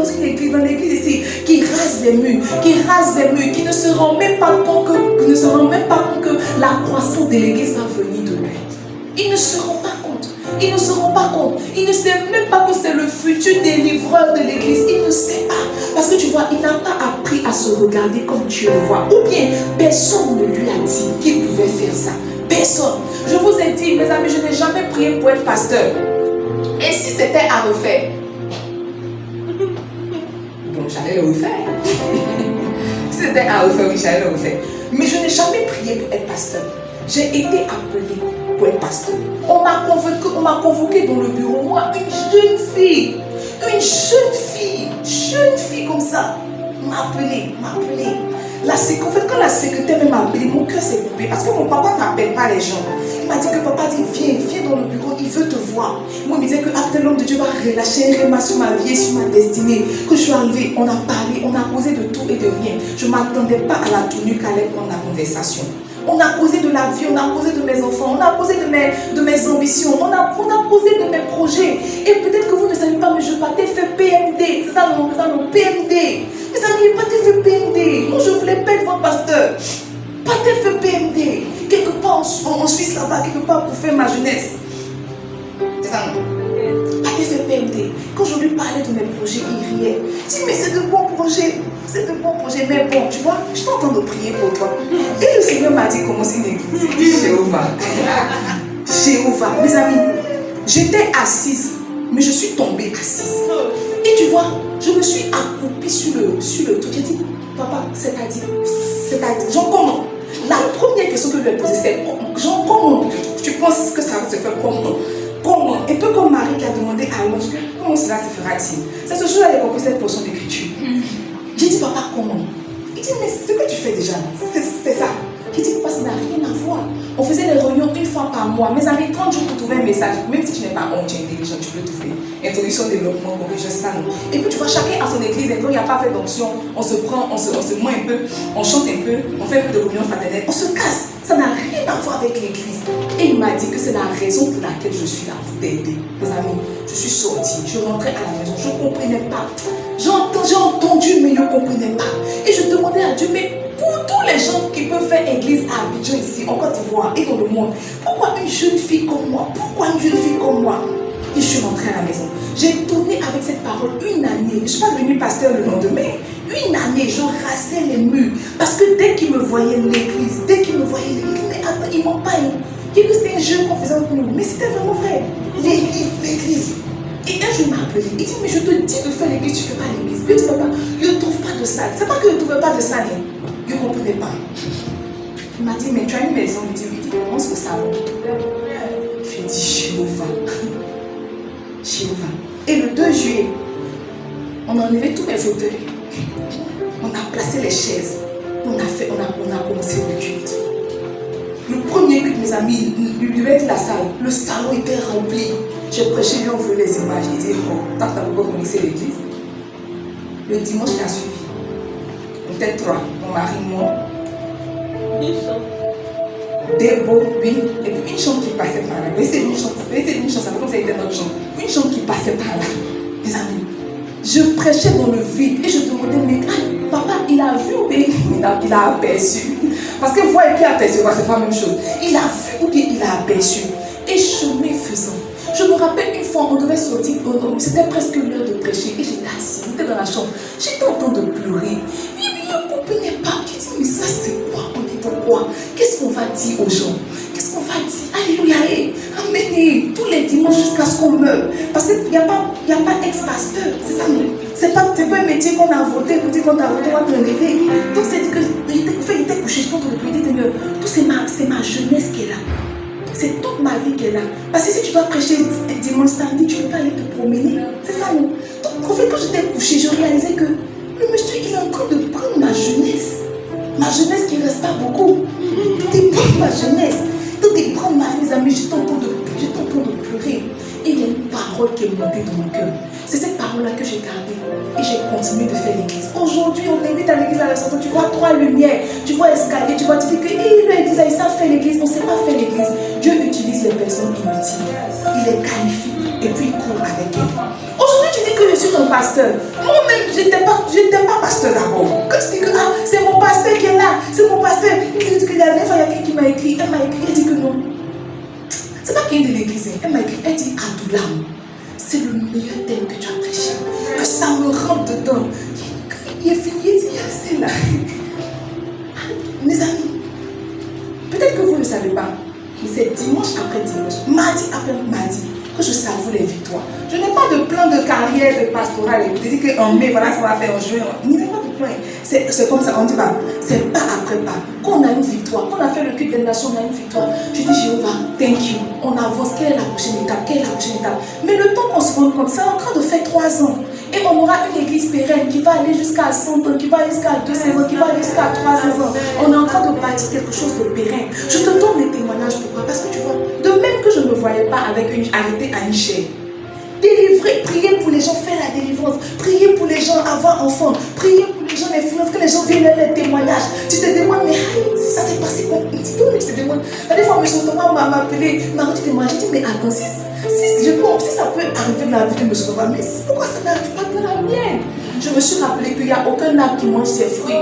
Speaker 3: dans l'église ici, qui rase les murs, qui ne se rend même pas compte que la croissance de l'église va venir de lui. Il ne se rend pas compte. Il ne sait même pas que c'est le futur délivreur de l'église. Il ne sait pas. Parce que tu vois, il n'a pas appris à se regarder comme Dieu le voit. Ou bien, personne ne lui a dit qu'il pouvait faire ça. Personne. Je vous ai dit, mes amis, je n'ai jamais prié pour être pasteur. Et si c'était à refaire? Bon, j'allais le refaire. Si c'était à refaire, oui, j'allais le refaire. Mais je n'ai jamais prié pour être pasteur. J'ai été appelée pour être pasteur. On m'a convoqué dans le bureau, moi, une jeune fille comme ça, m'a appelé. En fait, quand la secrétaire m'a appelé, mon cœur s'est coupé. Parce que mon papa n'appelle pas les gens. Il m'a dit que papa dit, viens dans le bureau, il veut te voir. Moi, il me disait que après l'homme de Dieu va relâcher un réma sur ma vie et sur ma destinée. Que je suis arrivée, on a parlé, on a causé de tout et de rien. Je ne m'attendais pas à la tenue qu'allait prendre la conversation. On a causé de la vie, on a causé de mes enfants, on a causé de mes ambitions, on a causé de mes projets. Et peut-être que vous ne savez pas, mais je partais faire PMD. C'est ça mon PMD. Mes amis, pas fait PMD. Moi, je voulais pas être votre pasteur. Pas fait PMD. Quelque part en Suisse là-bas, quelque part pour faire ma jeunesse. C'est ça non? Pas fait PMD. parlais de mes projets, il riait. Je dis, mais c'est de bons projets. C'est de bons projets. Mais bon, tu vois, je t'entends de prier pour toi. Et le Seigneur m'a dit, commence une église. Jéhovah. Jéhovah. Mes amis, j'étais assise, mais je suis tombée assise. Et tu vois, je me suis accroupie sur le truc. J'ai dit, papa, c'est-à-dire, genre comment? La première question que je lui ai posée, c'est genre comment tu penses que ça va se faire comment? Comment? Un peu comme Marie qui a demandé à l'ange, comment cela se fera-t-il? C'est ce jour-là qu'il a compris cette portion d'écriture. J'ai dit, papa, comment? Il dit, mais ce que tu fais déjà, c'est ça. J'ai dit, papa, ça n'a rien à voir. On faisait les réunions une fois par mois. Mes amis, 30 jours pour trouver un message, même si tu n'es pas honte, tu es intelligent, tu peux tout faire. Introduction, développement, corrigation, ça non. Et puis tu vois, chacun a son église, et quand il n'y a pas fait d'onction, on se prend, on se ment un peu, on chante un peu, on fait un peu de réunion fraternelle, on se casse. Ça n'a rien à voir avec l'église. Et il m'a dit que c'est la raison pour laquelle je suis là, pour t'aider. Mes amis, je suis sortie, je rentrais à la maison, je ne comprenais pas. J'ai entendu, mais je ne comprenais pas. Et je demandais à Dieu, mais pour tous les gens qui peuvent faire église à Abidjan ici, en Côte d'Ivoire et dans le monde, pourquoi une jeune fille comme moi? Pourquoi une jeune fille comme moi? Et je suis rentrée à la maison. J'ai tourné avec cette parole une année. Je ne suis pas devenue pasteur le lendemain. Une année, je rasais les murs. Parce que dès qu'ils me voyaient l'église, mais attends, ils m'ont pas eu. J'ai vu que c'était un jeu qu'on faisait entre nous. Mais c'était vraiment vrai. L'église. Et un jour, il m'a appelé. Il dit, mais je te dis de faire l'église, tu ne fais pas l'église. Je dis, papa, je ne trouve pas de salle. C'est pas que je ne trouvais pas de salle. Je ne comprenais pas. Il m'a dit, mais tu as une maison. Il dit, commence au salon. J'ai dit, Jéhovah. Jéhovah. Et le 2 juillet, on a enlevé tous les fauteuils. On a placé les chaises. On a commencé le culte. Le premier culte, mes amis, il devait être la salle. Le salon était rempli. J'ai prêché, lui, on voulait les images. Il dit, oh, tant que tu n'as pas commencé l'église. Le dimanche, il a suivi. On était 3. Mon mari, moi. Des beaux, oui. Et puis une chambre qui passait par là. Mais c'est une chambre, ça fait comme ça, c'était notre chambre. Une chambre qui passait par là. Mes amis, je prêchais dans le vide et je demandais, mais papa, il a vu ou bien il a aperçu? Parce que voir et puis aperçu, c'est pas la même chose. Il a vu ou bien il a aperçu? Et chemin faisant. Je me rappelle une fois, on devait sortir, c'était presque l'heure de prêcher et j'étais assise, j'étais dans la chambre. J'étais en train de pleurer. Et puis je ne comprenais pas. Je dis, mais ça c'est quoi? On dit pourquoi? Qu'est-ce qu'on va dire aux gens? Qu'est-ce qu'on va dire? Alléluia, amen. Tous les dimanches jusqu'à ce qu'on meure. Parce qu'il n'y a pas ex-pasteur. C'est ça, non? C'est pas un métier qu'on a voté, pour dire qu'on a voté, on va te lever. Donc c'est dit que il était couché, je compte le prier, Seigneur. Tout c'est ma jeunesse qui est là. C'est toute ma vie qui est là. Parce que si tu dois prêcher dimanche, samedi, tu ne peux pas aller te promener. C'est ça, non? Donc, en fait, quand j'étais couchée, je réalisais que le monsieur, il est en train de prendre ma jeunesse. Ma jeunesse qui ne reste pas beaucoup. Il prend ma jeunesse. Donc, il prend ma vie, mes amis. J'étais en train de pleurer. Et il y a une parole qui est montée dans mon cœur. C'est cette parole-là que j'ai gardée. Et j'ai continué de faire l'église. Aujourd'hui, on t'invite à l'église à la sortie. Tu vois 3 lumières. Tu vois escalier. Tu dis que l'église, ils savent faire l'église. On ne sait pas faire l'église. Dieu utilise les personnes inutiles. Il les qualifie. Et puis il court avec elles. Aujourd'hui, tu dis que je suis ton pasteur. Moi-même, je n'étais pas pasteur d'abord. Quand tu dis que c'est mon pasteur qui est là. C'est mon pasteur. Il dit que la dernière fois, il y a quelqu'un qui m'a écrit. Elle m'a écrit. Elle dit que non. C'est pas qu'il y a de l'église. Elle m'a écrit. Elle dit Adoulam. C'est le meilleur thème que tu as prêché. Que ça me rentre dedans. Il est fini, il dit, c'est là. Mes amis, peut-être que vous ne le savez pas, mais c'est dimanche après dimanche, mardi après mardi, que je savoure les victoires. Je n'ai pas de plan de carrière de pastoral. Je dis qu'en mai, voilà ce qu'on va faire en juin. Il n'y a pas de plan. C'est comme ça, on dit pas. C'est pas après pas. Quand on a une victoire, quand on a fait le culte des nations, on a une victoire. Je dis Jéhovah, thank you. On avance. Quelle est la prochaine étape? Quelle est la prochaine étape? Mais le temps qu'on se rend compte, c'est en train de faire 3 ans. Et on aura une église pérenne qui va aller jusqu'à 100 ans, qui va aller jusqu'à 200 ans, qui va aller jusqu'à 300 ans. On est en train de bâtir quelque chose de pérenne. Je te donne des témoignages. Pourquoi? Parce que tu vois, de même que je ne me voyais pas avec arrêtée à une chaîne. Délivrer, prier pour les gens, faire la délivrance, prier pour les gens, avoir enfant, prier pour les gens, les finances, que les gens viennent les témoignages. Tu te demandes, mais ça s'est passé comment? Tu te demandes. La dernière fois, M. Thomas m'a appelé, m'a rendu témoignage. J'ai dit, mais attends, si ça peut arriver dans la vie de M. Thomas, mais pourquoi ça n'arrive pas dans la mienne? je me suis rappelé qu'il n'y a aucun arbre qui mange ses fruits.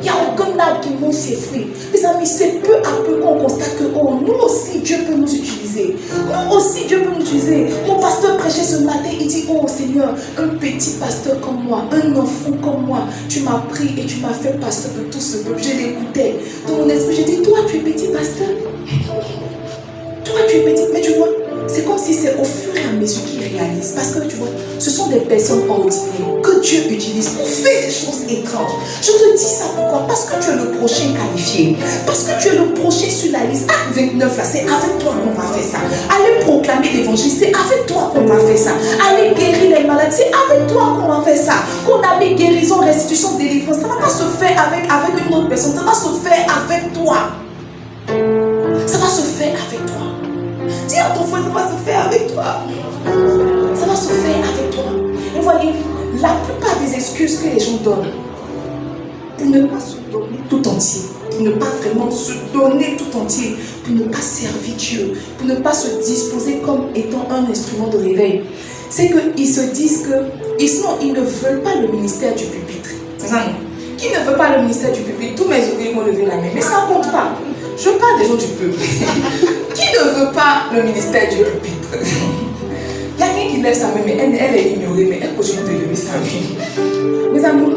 Speaker 3: Il n'y a aucun arbre qui mange ses fruits. Mes amis, c'est peu à peu qu'on constate que oh, nous aussi, Dieu peut nous utiliser. Nous aussi, Dieu peut nous utiliser. Mon pasteur prêchait ce matin, il dit, oh Seigneur, un petit pasteur comme moi, un enfant comme moi, tu m'as pris et tu m'as fait pasteur de tout ce peuple. Je l'écoutais. Dans mon esprit, j'ai dit, toi, tu es petit pasteur. Toi, tu es petit. Mais tu vois, c'est comme si c'est au fur et à mesure qu'ils réalisent. Parce que tu vois, ce sont des personnes ordinaires que Dieu utilise pour faire des choses étranges. Je te dis ça pourquoi? Parce que tu es le prochain qualifié. Parce que tu es le prochain sur la liste. Acte 29 là, c'est avec toi qu'on va faire ça. Aller proclamer l'évangile, c'est avec toi qu'on va faire ça. Aller guérir les malades, c'est avec toi qu'on va faire ça. Qu'on a mis guérison, restitution, délivrance, ça ne va pas se faire avec une autre personne. Ça va se faire avec toi. Ça va se faire avec toi. Dis à ton frère, ça va se faire avec toi. Ça va se faire avec toi. Et voyez, la plupart des excuses que les gens donnent pour ne pas se donner tout entier, pour ne pas vraiment se donner tout entier, pour ne pas servir Dieu, pour ne pas se disposer comme étant un instrument de réveil, c'est qu'ils se disent que ils ne veulent pas le ministère du pupitre. C'est ça, non? Qui ne veut pas le ministère du pupitre? Tous mes ouvriers vont lever la main, mais ça ne compte pas. Je parle des gens du peuple. Qui ne veut pas le ministère du pupitre? Il y a quelqu'un qui lève sa main, mais elle est ignorée, mais elle continue de lever sa main. Mes amis,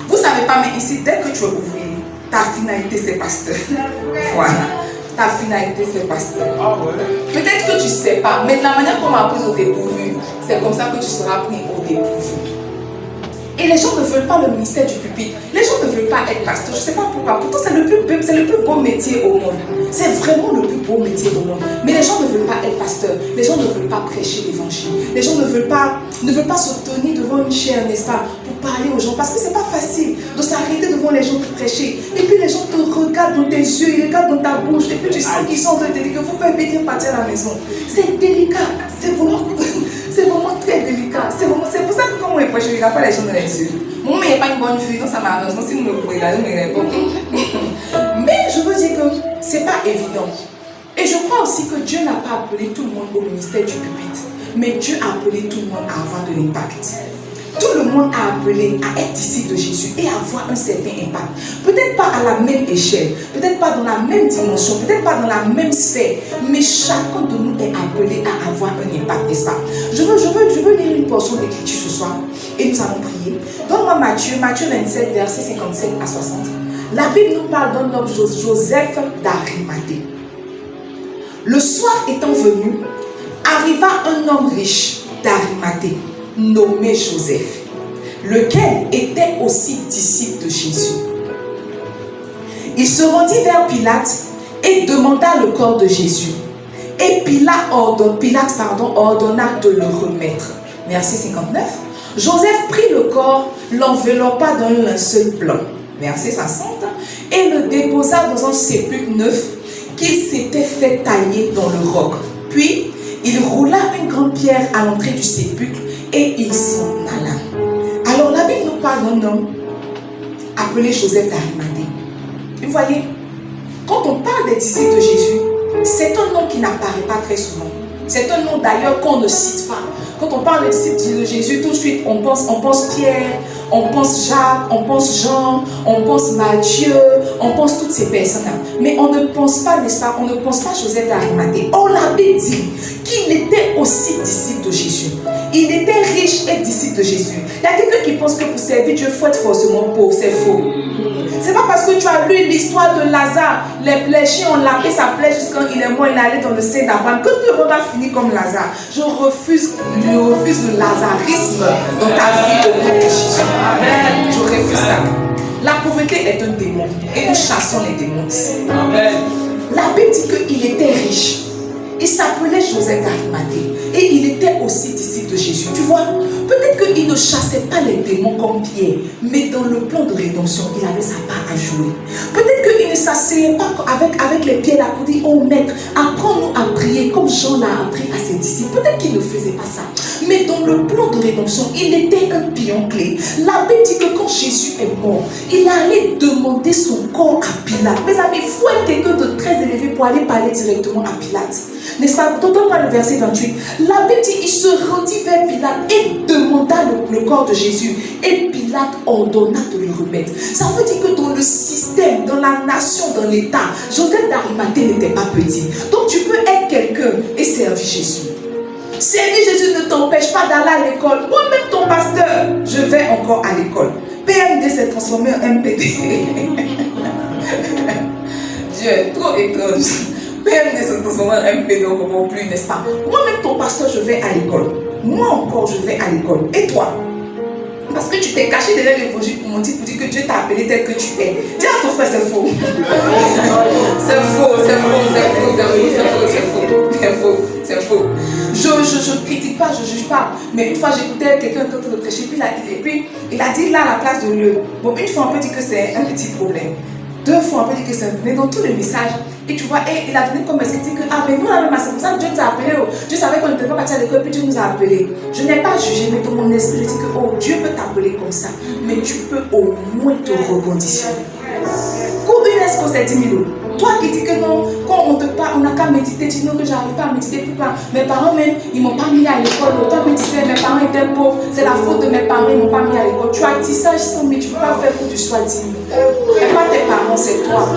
Speaker 3: vous ne savez pas, mais ici, dès que tu es ouvrier, ta finalité c'est pasteur. Voilà. Ta finalité c'est pasteur. Peut-être que tu ne sais pas, mais de la manière qu'on m'a pris au dépourvu, c'est comme ça que tu seras pris au dépourvu. Et les gens ne veulent pas le ministère du pupitre. Les gens ne veulent pas être pasteur. Je ne sais pas pourquoi. Pourtant, c'est le plus beau métier au monde. C'est vraiment le plus beau métier au monde. Mais les gens ne veulent pas être pasteur. Les gens ne veulent pas prêcher l'évangile. Les gens ne veulent pas se tenir devant une chaire, n'est-ce pas, pour parler aux gens. Parce que ce n'est pas facile de s'arrêter devant les gens pour prêcher. Et puis les gens te regardent dans tes yeux, ils regardent dans ta bouche. Et puis tu sens qu'ils sont en train de te dire que vous pouvez venir partir à la maison. C'est délicat. C'est vraiment très délicat. C'est pour ça que quand on est prêché, il n'y a pas les gens dans les yeux. Mon mais il n'y a pas une bonne fille, donc ça m'arrange. Si vous me regardez, vous me répondez. Mais je veux dire que ce n'est pas évident. Et je crois aussi que Dieu n'a pas appelé tout le monde au ministère du pupitre. Mais Dieu a appelé tout le monde à avoir de l'impact. Tout le monde a appelé à être disciple de Jésus et à avoir un certain impact. Peut-être pas à la même échelle, peut-être pas dans la même dimension, peut-être pas dans la même sphère, mais chacun de nous est appelé à avoir un impact, n'est-ce pas? Je veux lire une portion d'écriture ce soir et nous allons prier. Donne-moi Matthieu 27, versets 57 à 60. La Bible nous parle d'un homme, Joseph d'Arimathée. Le soir étant venu, arriva un homme riche d'Arimathée, nommé Joseph, lequel était aussi disciple de Jésus. Il se rendit vers Pilate et demanda le corps de Jésus. Et Pilate ordonna de le remettre. Verset 59. Joseph prit le corps, l'enveloppa d'un linceul blanc. Verset 60. Et le déposa dans un sépulcre neuf qu'il s'était fait tailler dans le roc. Puis, il roula une grande pierre à l'entrée du sépulcre et il s'en alla. Alors la Bible nous parle d'un homme appelé Joseph d'Arimathée. Vous voyez, quand on parle des disciples de Jésus, c'est un nom qui n'apparaît pas très souvent. C'est un nom d'ailleurs qu'on ne cite pas. Quand on parle des disciples de Jésus, tout de suite on pense Pierre, on pense Jacques, on pense Jean, on pense Matthieu, on pense toutes ces personnes-là. Mais on ne pense pas, n'est-ce pas, on ne pense pas Joseph d'Arimathée. Or la Bible dit qu'il était aussi disciple de Jésus. Il était riche et disciple de Jésus. Il y a quelqu'un qui pense que pour servir Dieu, il faut être forcément pauvre. C'est faux. C'est pas parce que tu as lu l'histoire de Lazare, les chiens ont lapé sa plaie jusqu'à il est mort, il est allé dans le sein d'Abraham, que tu vas finir comme Lazare. Je refuse le lazarisme dans ta vie au nom de Jésus. Amen. Je refuse ça. La pauvreté est un démon et nous chassons les démons ici. Amen. La Bible dit qu'il était riche. Il s'appelait Joseph d'Arimathée et il était aussi disciple de Jésus. Tu vois, peut-être qu'il ne chassait pas les démons comme Pierre, mais dans le plan de rédemption, il avait sa part à jouer. Peut-être qu'il ne s'asseyait pas avec les pieds là pour dire, oh maître, apprends-nous à prier comme Jean l'a appris à ses disciples. Peut-être qu'il ne faisait pas ça. Mais dans le plan de rédemption, il était un pion clé. La Bible dit que quand Jésus est mort, il allait demander son corps à Pilate. Mes amis, il faut être quelqu'un de très élevé pour aller parler directement à Pilate. N'est-ce pas? Donne-moi le verset 28. La Bible dit, il se rendit vers Pilate et demanda voilà le corps de Jésus. Et Pilate ordonna de le remettre. Ça veut dire que dans le système, dans la nation, dans l'État, Joseph d'Arimathée n'était pas petit. Donc tu peux être quelqu'un et servir Jésus. Servir Jésus ne t'empêche pas d'aller à l'école. Moi-même ton pasteur, je vais encore à l'école. PMD s'est transformé en MPD. Dieu est trop étrange. PMD s'est transformé en MPD, on ne comprend plus, n'est-ce pas? Moi-même ton pasteur, je vais à l'école. Moi encore, je vais à l'école. Et toi? Parce que tu t'es caché derrière l'évangile pour mentir, pour dire que Dieu t'a appelé tel que tu es. Dis à ton frère, c'est faux. C'est faux, c'est faux, c'est faux, c'est faux, c'est faux, c'est faux, c'est faux. Je ne critique pas, je ne juge pas. Mais une fois, j'écoutais quelqu'un en train de prêcher, puis il a dit là à la place de Dieu. Bon, une fois, on peut dire que c'est un petit problème. Deux fois, on peut dire que c'est un problème. Dans tous les messages, et tu vois, et il a donné comme expliqué que, ah, mais nous, la même c'est pour ça que Dieu nous a appelés. Oh. Dieu savait qu'on n'était pas parti à l'école, puis Dieu nous a appelés. Je n'ai pas jugé, mais dans mon esprit, je dis que, oh, Dieu peut t'appeler comme ça, mais tu peux au moins te reconditionner. Combien est-ce qu'on s'est 10 000 euros? Toi qui dis que non, quand on te parle, on n'a qu'à méditer, tu dis non, que j'arrive pas à méditer, pourquoi? Mes parents même, ils m'ont pas mis à l'école, autant méditer, mes parents étaient pauvres, c'est la faute de mes parents, ils m'ont pas mis à l'école. Tu as dit ça, 100 000, tu peux pas faire pour que tu sois digne. Mais pas tes parents, c'est toi.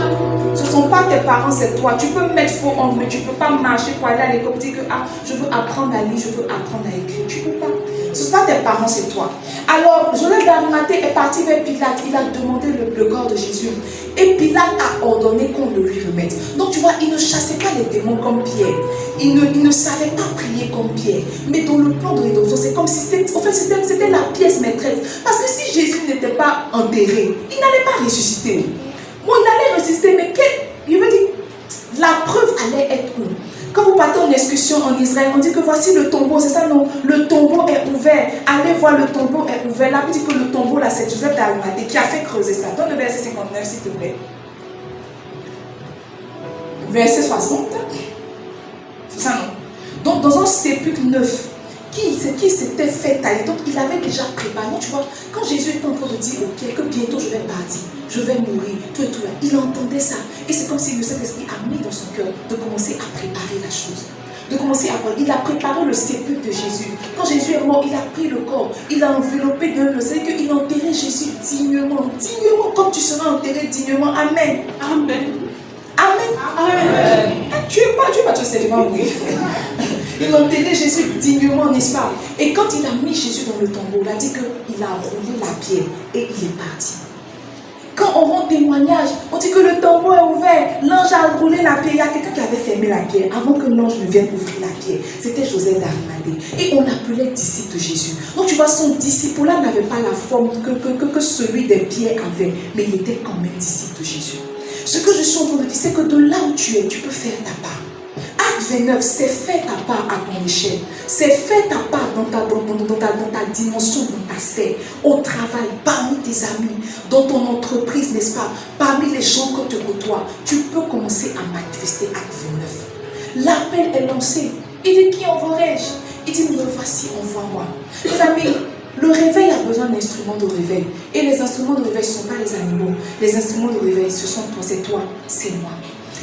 Speaker 3: Ce ne sont pas tes parents, c'est toi. Tu peux mettre faux en, mais tu ne peux pas marcher pour aller à l'école, dire que ah, je veux apprendre à lire, je veux apprendre à écrire. Tu ne peux pas. Ce ne sont pas tes parents, c'est toi. Alors, Joseph d'Arimathée est parti vers Pilate. Il a demandé le corps de Jésus. Et Pilate a ordonné qu'on le lui remette. Donc, tu vois, il ne chassait pas les démons comme Pierre. Il ne savait pas prier comme Pierre. Mais dans le plan de rédemption, c'est comme si c'était la pièce maîtresse. Parce que si Jésus n'était pas enterré, il n'allait pas ressusciter. Bon, il allait ressusciter, mais il veut dire, la preuve allait être où? Quand vous partez en excursion en Israël, on dit que voici le tombeau, c'est ça non? Le tombeau est ouvert. Allez voir, le tombeau est ouvert. Là, vous dites que le tombeau, là, c'est Joseph d'Arimathée qui a fait creuser ça. Donne le verset 59, s'il te plaît. Verset 60. C'est ça non? Donc, dans un sépulcre neuf, qui s'était fait tailler. Donc, il avait déjà préparé. Tu vois, quand Jésus était en train de dire, ok, que bientôt je vais partir, je vais mourir, tout et tout là, il entendait ça. Et c'est comme si le Saint-Esprit a mis dans son cœur de commencer à préparer la chose. De commencer à voir. Il a préparé le sépulcre de Jésus. Quand Jésus est mort, il a pris le corps, il a enveloppé de le Seigneur, qu'il a enterré Jésus dignement, comme tu seras enterré dignement. Amen. Amen. Amen. Amen. Tu es pas Dieu, tu sais, oui. Il a enterré Jésus dignement, n'est-ce pas? Et quand il a mis Jésus dans le tombeau, il a dit qu'il a roulé la pierre et il est parti. Quand on rend témoignage, on dit que le tombeau est ouvert, l'ange a roulé la pierre. Il y a quelqu'un qui avait fermé la pierre avant que l'ange ne vienne ouvrir la pierre. C'était Joseph d'Arimathée. Et on appelait disciple de Jésus. Donc tu vois, son disciple-là n'avait pas la forme que celui des pierres avait, mais il était quand même disciple de Jésus. Ce que je suis en train de dire, c'est que de là où tu es, tu peux faire ta part. Acte 29, c'est faire ta part à ton échelle. C'est faire ta part dans ta dimension, dans ta sphère, au travail, parmi tes amis, dans ton entreprise, n'est-ce pas? Parmi les gens que tu côtoies, tu peux commencer à manifester Acte 29. L'appel est lancé. Il dit, qui enverrai-je? Il dit, me voici, envoie-moi. Les amis, le réveil a besoin d'instruments de réveil. Et les instruments de réveil, ce ne sont pas les animaux. Les instruments de réveil, ce sont toi, c'est toi, c'est moi.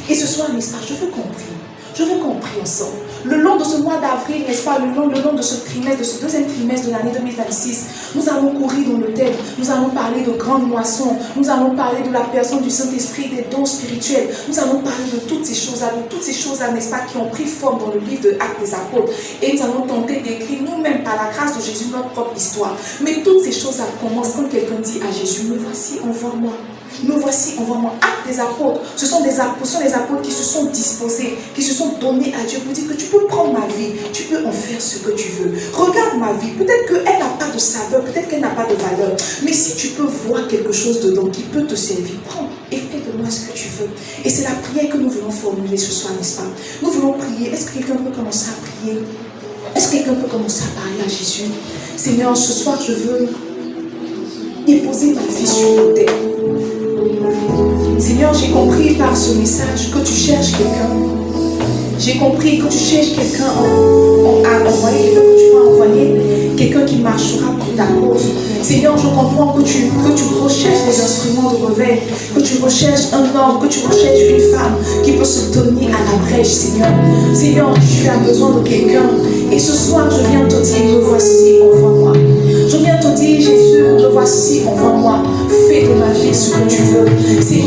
Speaker 3: Et ce soir, n'est-ce pas, je veux qu'on prie. Je veux qu'on prie ensemble. Le long de ce mois d'avril, n'est-ce pas, le long de ce trimestre, de ce deuxième trimestre de l'année 2026, nous allons courir dans le thème, nous allons parler de grandes moissons, nous allons parler de la personne du Saint-Esprit, des dons spirituels, nous allons parler de toutes ces choses-là, n'est-ce pas, qui ont pris forme dans le livre de Actes des Apôtres. Et nous allons tenter d'écrire nous-mêmes, par la grâce de Jésus, notre propre histoire. Mais toutes ces choses-là commencent quand quelqu'un dit à Jésus, me voici, envoie-moi. Nous voici, envoie-moi. Actes des apôtres. Ce sont des apôtres qui se sont disposés, qui se sont donnés à Dieu pour dire que tu peux prendre ma vie, tu peux en faire ce que tu veux. Regarde ma vie. Peut-être qu'elle n'a pas de saveur, peut-être qu'elle n'a pas de valeur. Mais si tu peux voir quelque chose dedans qui peut te servir, prends et fais de moi ce que tu veux. Et c'est la prière que nous voulons formuler ce soir, n'est-ce pas? Nous voulons prier. Est-ce que quelqu'un peut commencer à prier? Est-ce que quelqu'un peut commencer à parler à Jésus? Seigneur, ce soir, je veux déposer ma vie sur l'autel. Seigneur, j'ai compris par ce message que tu cherches quelqu'un. J'ai compris que tu cherches quelqu'un à envoyer, quelqu'un que tu vas envoyer, quelqu'un qui marchera pour ta cause. Seigneur, je comprends que tu recherches des instruments de réveil, que tu recherches un homme, que tu recherches une femme qui peut se tenir à la brèche, Seigneur. Seigneur, tu as besoin de quelqu'un. Et ce soir, je viens te dire, me voici, envoie-moi. Je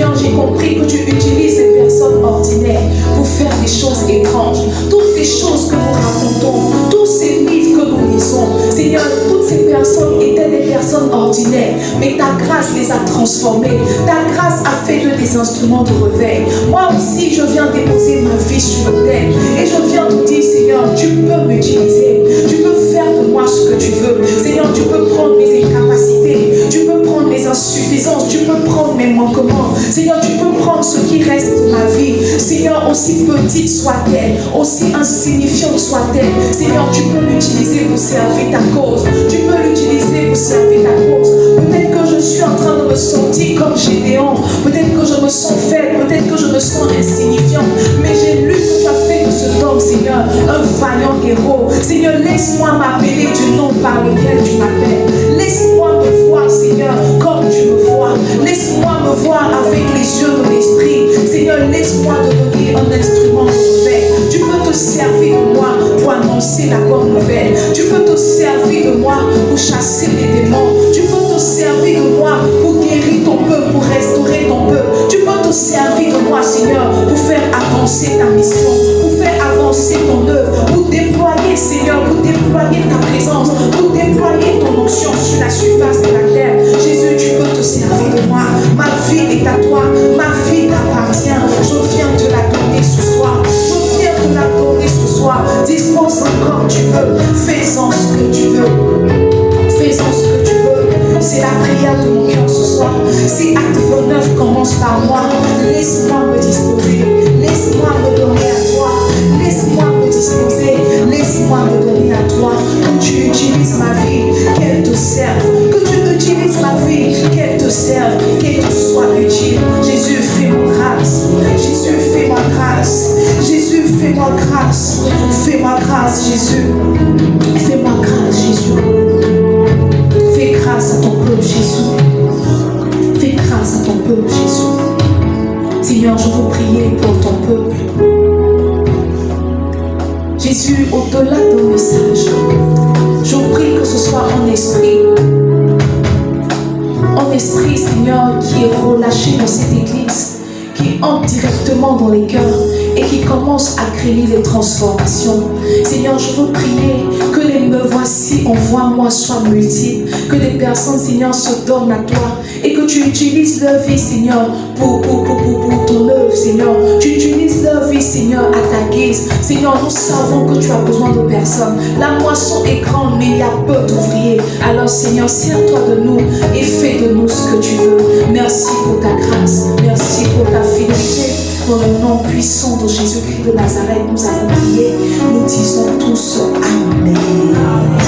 Speaker 3: Seigneur, j'ai compris que tu utilises les personnes ordinaires pour faire des choses étranges. Toutes ces choses que nous racontons, tous ces livres que nous lisons, Seigneur, toutes ces personnes étaient des personnes ordinaires, mais ta grâce les a transformées. Ta grâce a fait d'eux des instruments de réveil. Moi aussi, je viens déposer ma vie sur l'autel et je viens te dire, Seigneur, tu peux m'utiliser. Tu peux faire de moi ce que tu veux. Seigneur, tu peux prendre mes incapacités, tu peux prendre mes insuffisances, tu peux prendre mes manquements. Seigneur, tu peux prendre ce qui reste de ma vie. Seigneur, aussi petite soit-elle, aussi insignifiante soit-elle, Seigneur, tu peux l'utiliser pour servir ta cause. Tu peux l'utiliser pour servir ta cause. Peut-être que je suis en train de me sentir comme Gédéon. Peut-être que je me sens faible. Peut-être que je me sens insignifiant. Mais j'ai lu que tu as fait de cet homme, Seigneur, un vaillant héros. Seigneur, laisse-moi m'appeler du nom par lequel tu m'appelles. Laisse-moi me voir, Seigneur, comme tu me vois. Laisse-moi me voir avec les yeux de l'esprit. Seigneur, laisse-moi devenir un instrument de réveil. Tu peux te servir de moi pour annoncer la bonne nouvelle. Tu peux te servir de moi pour chasser les démons. Tu peux te servir de moi pour guérir ton peuple, pour restaurer ton peuple. Tu peux te servir de moi, Seigneur, pour faire avancer ta mission, pour faire avancer ton œuvre, pour déployer, Seigneur, pour déployer ta présence, pour déployer ton onction sur la surface de la terre. Jésus, tu peux te servir de moi. Ma vie est à toi, ma vie t'appartient. Je viens te la donner ce soir. Je viens te la donner ce soir. Dispose comme tu veux. Fais-en ce que tu veux. Fais-en ce que tu veux. C'est la prière de mon cœur ce soir. Si acte 29 commence par moi, laisse-moi me disposer. Laisse-moi me donner à toi. Laisse-moi me disposer. Laisse-moi me donner à toi. Que tu utilises ma vie, qu'elle te serve. Que tu utilises ma vie, qu'elle te serve, qu'elle te soit utile. Jésus, fais-moi grâce. Jésus, fais-moi grâce. Jésus, fais-moi grâce. Fais-moi grâce, Jésus. Fais-moi grâce, Jésus. Fais grâce à ton peuple, Jésus. Fais grâce à ton peuple, Jésus. Seigneur, je veux prier pour ton peuple. Jésus, au-delà d'un message, je prie que ce soit en esprit, Seigneur, qui est relâché dans cette église, qui entre directement dans les cœurs et qui commence à créer les transformations. Seigneur, je veux prier que les me voici, envoie-moi soient multiples, que des personnes, Seigneur, se donnent à toi et que tu utilises leur vie, Seigneur, pour ton œuvre, Seigneur. Tu utilises leur vie, Seigneur, à ta guise. Seigneur, nous savons que tu as besoin de personnes. La moisson est grande, mais il y a peu d'ouvriers. Alors, Seigneur, sers-toi de nous et fais de nous ce que tu veux. Merci pour ta grâce. Merci pour ta fidélité. Dans le nom puissant de Jésus-Christ de Nazareth, nous avons prié. Nous disons tous Amen.